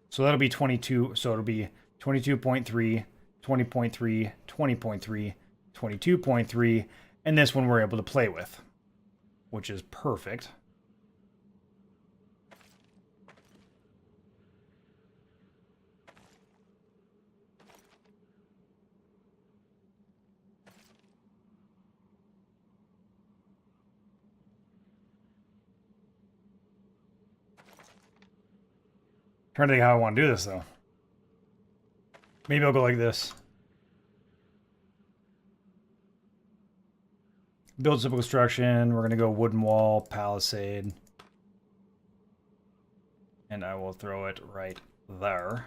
So that'll be 22. So it'll be 22.3, 20.3, 20.3, 22.3, and this one we're able to play with, which is perfect. Trying to think how I want to do this, though. Maybe I'll go like this. Build simple construction. We're going to go wooden wall, palisade. And I will throw it right there.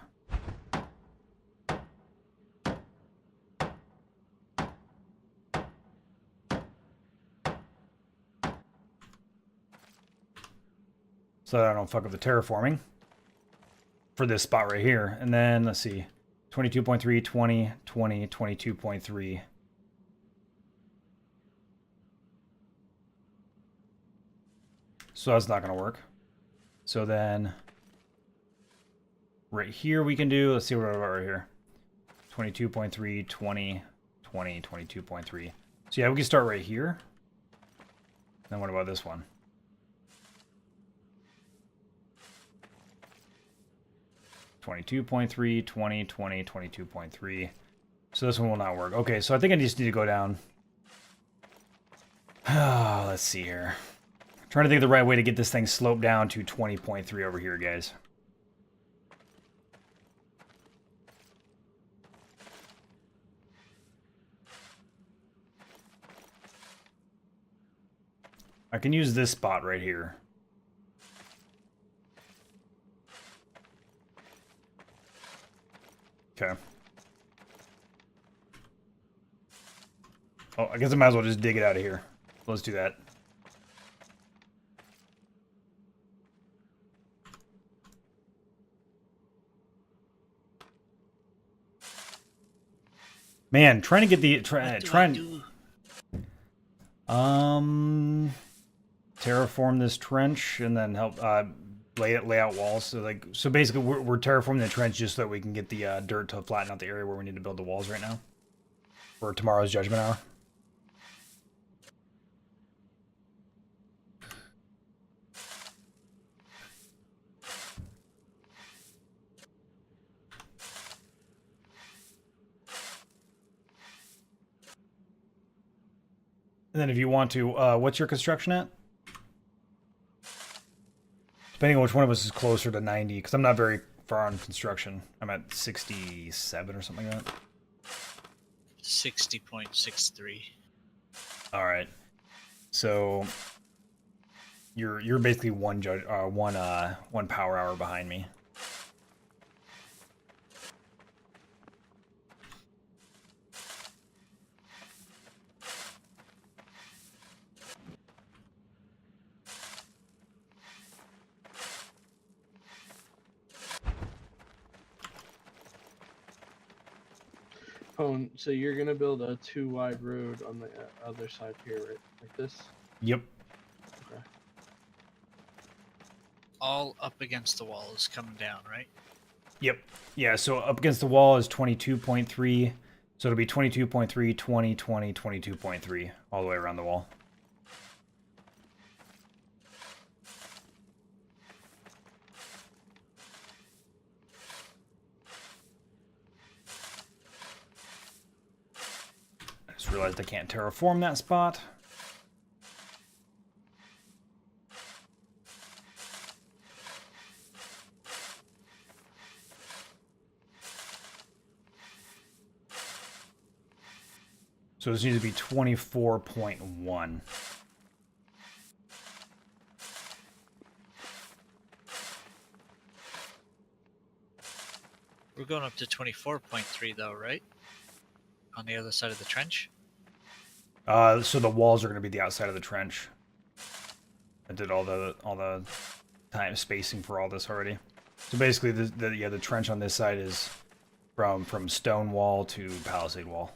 So that I don't fuck up the terraforming. For this spot right here. And then, let's see. 22.3, 20, 20, 22.3. So that's not going to work. So then, right here we can do, let's see what we're right here. 22.3, 20, 20, 22.3. So yeah, we can start right here. Then what about this one? Twenty-two point 3, 20, 20, 22.3. So this one will not work. Okay, so I think I just need to go down. Let's see here. Trying to think of the right way to get this thing sloped down to 20.3 over here, guys. I can use this spot right here. Okay. Oh, I guess I might as well just dig it out of here. Let's do that. Man, trying to get the terraform this trench and then help lay out walls. So basically we're terraforming the trench just so that we can get the dirt to flatten out the area where we need to build the walls right now for tomorrow's judgment hour. And then if you want to, what's your construction at? Depending on which one of us is closer to 90, because I'm not very far on construction. I'm at 67 or something like that. 60.63. All right. So you're basically one power hour behind me. Oh, so you're gonna build a 2 wide road on the other side here, right? Like this? Yep. Okay. all up against the wall is coming down, right? Yep. Yeah, so up against the wall is 22.3. So it'll be 22.3, 20, 20, 22.3 all the way around the wall. I just realized I can't terraform that spot. So this needs to be 24.1. We're going up to 24.3 though, right? On the other side of the trench? So the walls are going to be the outside of the trench. I did all the time spacing for all this already. So basically, the trench on this side is from stone wall to palisade wall.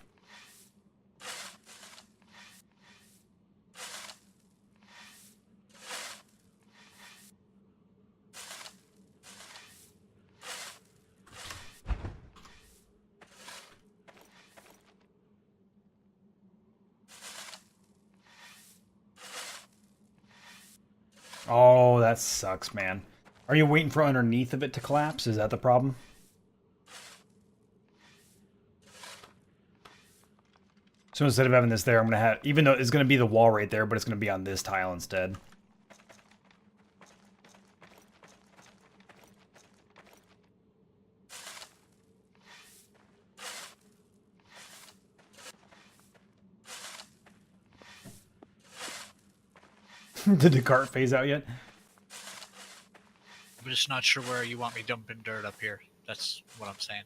Oh, that sucks, man. Are you waiting for underneath of it to collapse? Is that the problem? So instead of having this there, I'm going to have... Even though it's going to be the wall right there, but it's going to be on this tile instead. Did the cart phase out yet? I'm just not sure where you want me dumping dirt up here. That's what I'm saying.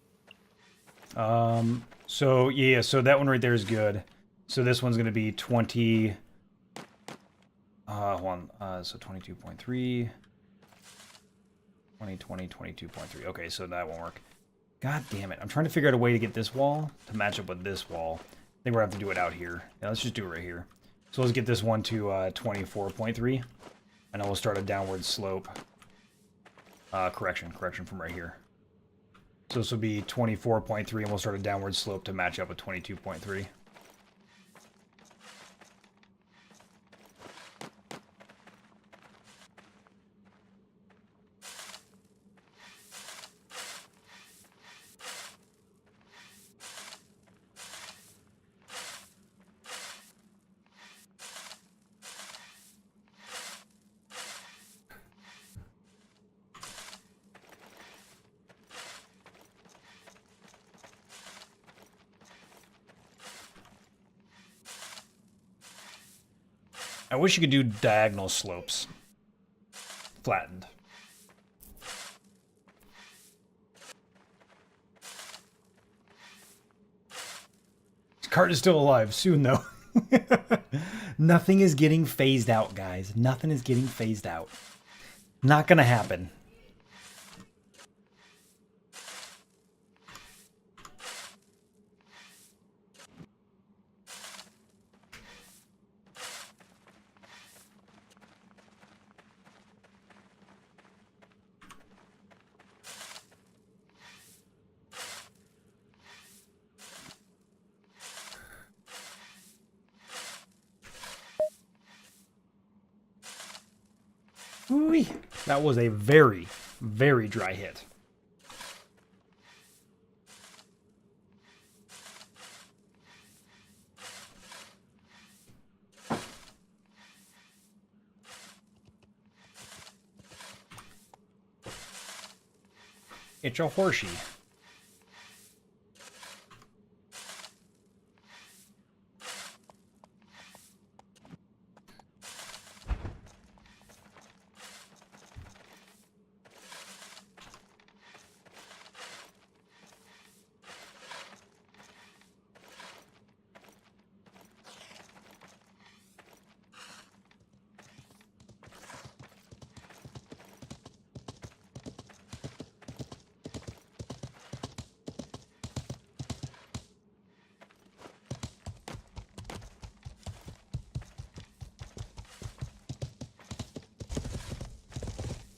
So yeah, so that one right there is good. So this one's going to be 20... hold on. So 22.3... 20, 20, 22.3. Okay, so that won't work. God damn it. I'm trying to figure out a way to get this wall to match up with this wall. I think we're going to have to do it out here. Yeah, let's just do it right here. So let's get this one to 24.3. And then we'll start a downward slope. Correction from right here. So this will be 24.3, and we'll start a downward slope to match up with 22.3. I wish you could do diagonal slopes. Flattened. This cart is still alive. Soon, though. Nothing is getting phased out, guys. Nothing is getting phased out. Not gonna happen. Ooh-wee. That was a very, very dry hit. It's a horsey.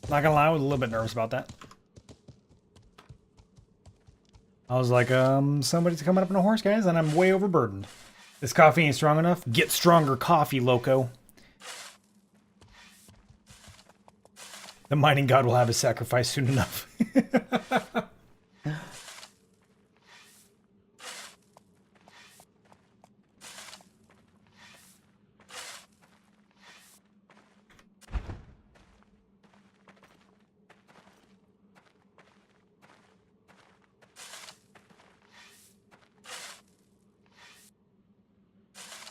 Not gonna lie, I was a little bit nervous about that. I was like, somebody's coming up on a horse, guys, and I'm way overburdened. This coffee ain't strong enough. Get stronger coffee, loco. The mining god will have his sacrifice soon enough.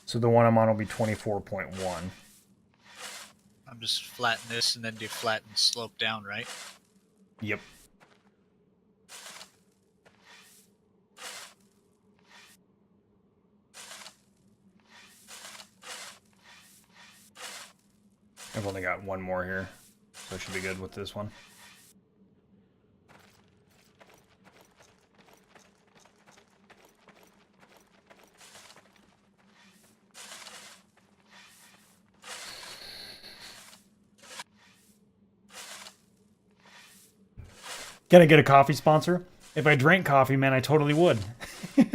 So the one I'm on will be 24.1. I'm just flatten this and then do flat and slope down, right? Yep. I've only got one more here, so I should be good with this one. Can I get a coffee sponsor? If I drank coffee, man, I totally would. Can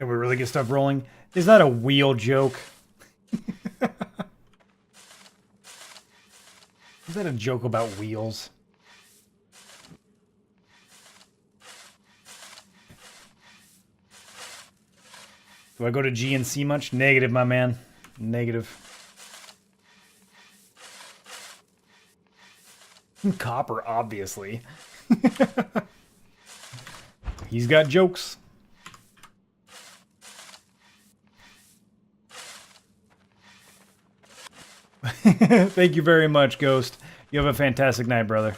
we really get stuff rolling? Is that a wheel joke? Is that a joke about wheels? Do I go to GNC much? Negative, my man. Negative. Copper, obviously. He's got jokes. Thank you very much, Ghost. You have a fantastic night, brother.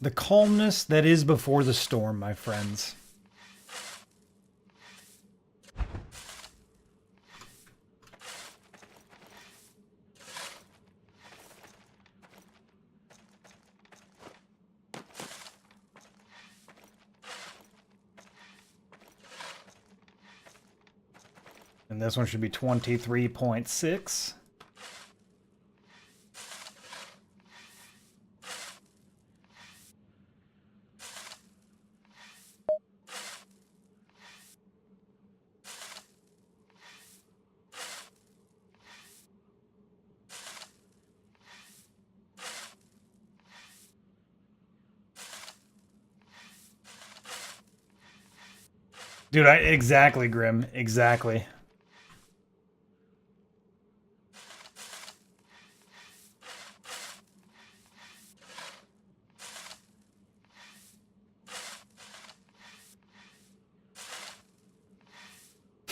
The calmness that is before the storm, my friends. And this one should be 23.6. Dude, exactly, Grim. Exactly.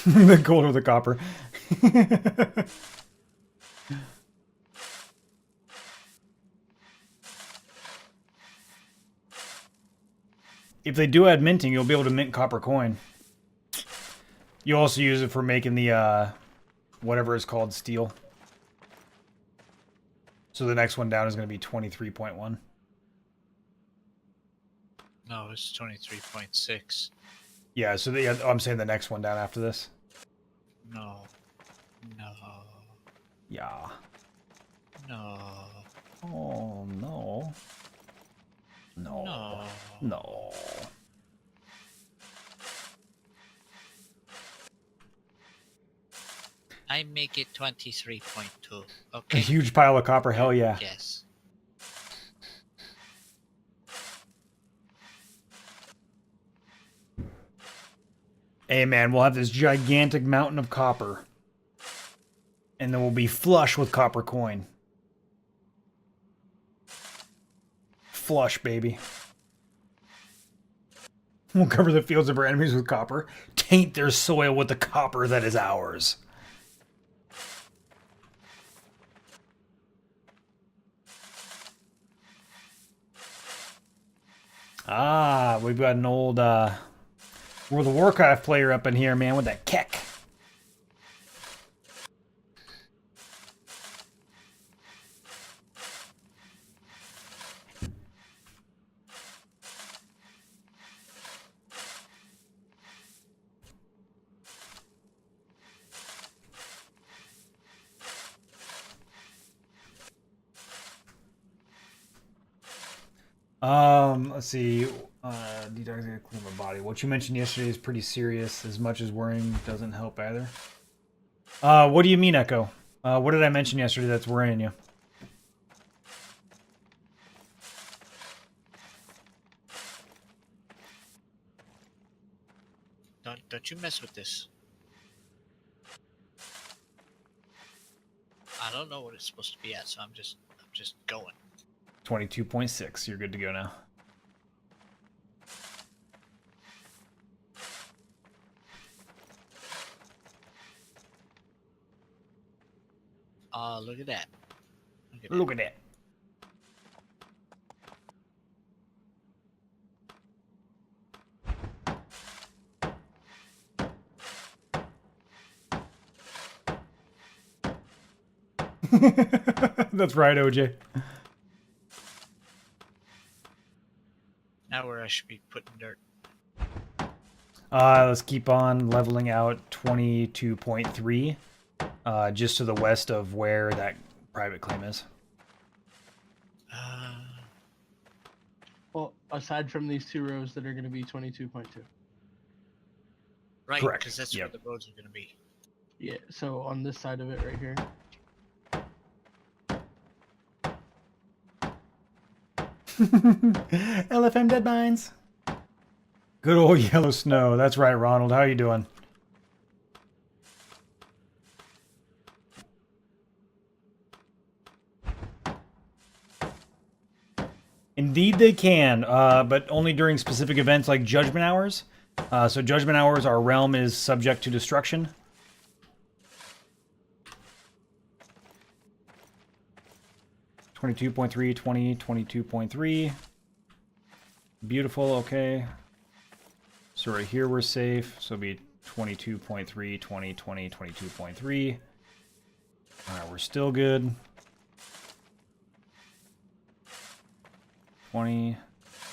The gold or the copper. If they do add minting, you'll be able to mint copper coin. You also use it for making the, whatever it's called, steel. So the next one down is going to be 23.1. No, it's 23.6. Yeah, so I'm saying the next one down after this. No. No. Yeah. No. Oh, no. No. No. No. I make it 23.2. A Okay. huge pile of copper, hell yeah. Yes. Hey man, we'll have this gigantic mountain of copper. And then we'll be flush with copper coin. Flush, baby. We'll cover the fields of our enemies with copper. Taint their soil with the copper that is ours. Ah, we've got an old World of Warcraft player up in here, man, with that keck. Let's see. Detoxing, clean my body. What you mentioned yesterday is pretty serious. As much as worrying doesn't help either. What do you mean, Echo? What did I mention yesterday that's worrying you? Don't you mess with this. I don't know what it's supposed to be at, so I'm just going. 22.6. You're good to go now. Look at that. Look at that. That's right, OJ. Now where I should be putting dirt. Let's keep on leveling out 22.3, just to the west of where that private claim is. Well, aside from these 2 rows that are going to be 22.2. Right, Correct. because that's Yep. where the roads are going to be. Yeah, so on this side of it right here. LFM Dead Mines. Good old yellow snow. That's right, Ronald. How you doing? Indeed they can, but only during specific events like Judgment Hours. So Judgment Hours, our realm is subject to destruction. $22.3, 20, 22.3. Beautiful, okay. So right here we're safe. So it'll be 22.3, 20, 20, 22.3. Alright, we're still good. 20,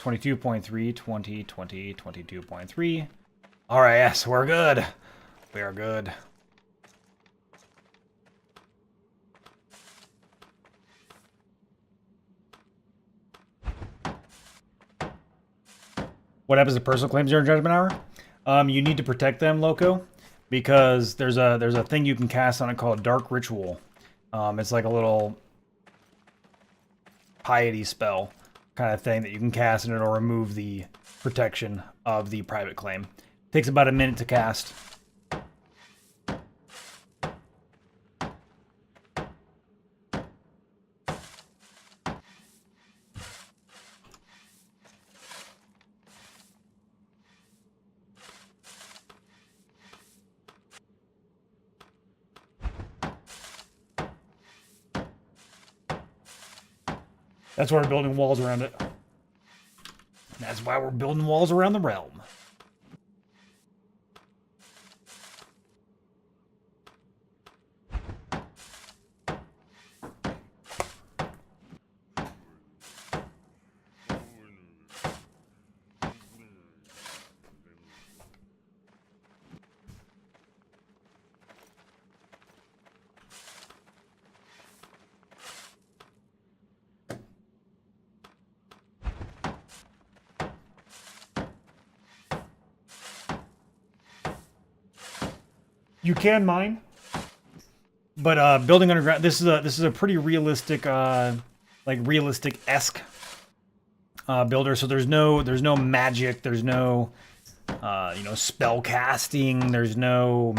22.3, 20, 20, 22.3. Alright, yes, we're good. We are good. What happens to personal claims during Judgment Hour? You need to protect them, Loco, because there's a thing you can cast on it called Dark Ritual. It's like a little piety spell kind of thing that you can cast, and it'll remove the protection of the private claim. Takes about a minute to cast. That's why we're building walls around it. That's why we're building walls around the realm. You can mine, but building underground. This is a pretty realistic, like realistic-esque builder. So there's no magic. There's no spell casting. There's no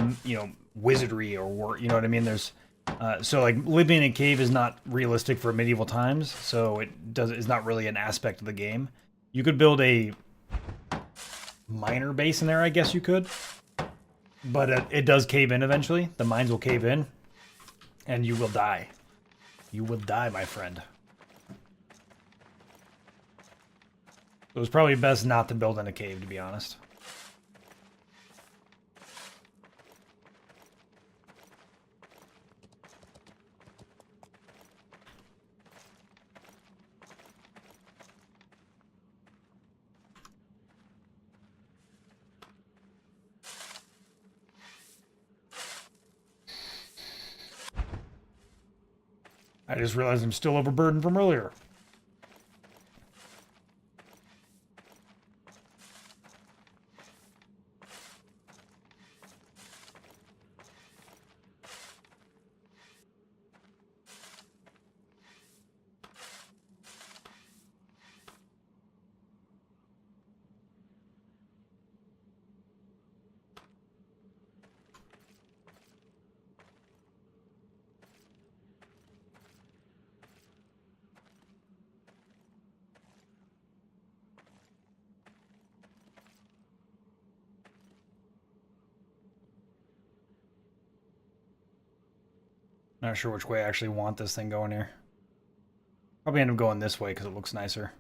wizardry or work. You know what I mean? There's so like living in a cave is not realistic for medieval times. So it's not really an aspect of the game. You could build a miner base in there, I guess you could. But it does cave in eventually. The mines will cave in. And you will die. You will die, my friend. It was probably best not to build in a cave, to be honest. I just realized I'm still overburdened from earlier. Not sure which way I actually want this thing going here. Probably end up going this way because it looks nicer.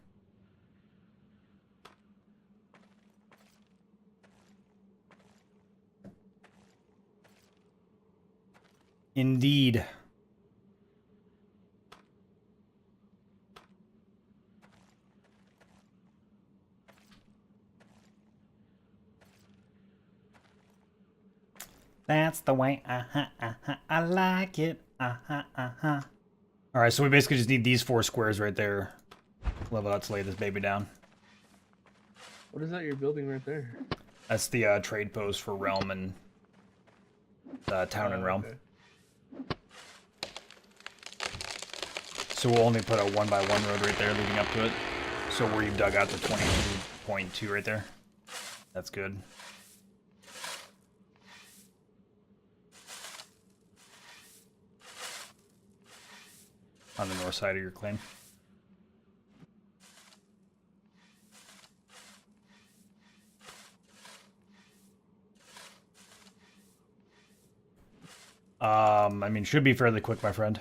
Indeed. That's the way, I like it, Alright, so we basically just need these 4 squares right there. Level out to lay this baby down. What is that you're building right there? That's the trade post for Realm and Town and Realm. Okay. So we'll only put a 1x1 road right there leading up to it. So where you've dug out the 22.2 right there. That's good. On the north side of your claim. I mean, should be fairly quick, my friend.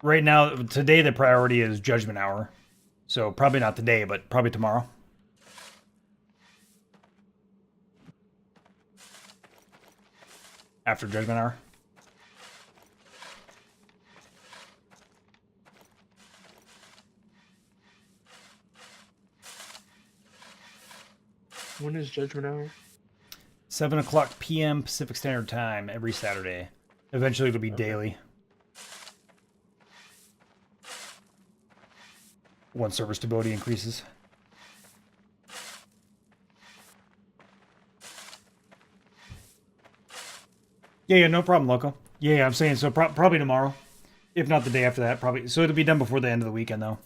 Right now, today the priority is Judgment Hour. So probably not today, but probably tomorrow. After Judgment Hour. When is Judgment Hour? 7 o'clock p.m. Pacific Standard Time every Saturday. Eventually it'll be daily. Once server stability increases. Yeah, no problem, Loco. Yeah, I'm saying so probably tomorrow. If not the day after that, probably. So it'll be done before the end of the weekend, though.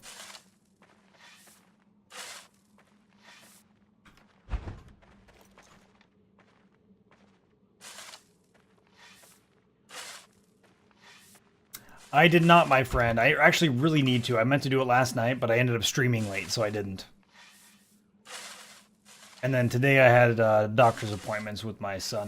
I did not, my friend. I actually really need to. I meant to do it last night, but I ended up streaming late, so I didn't. And then today I had doctor's appointments with my son.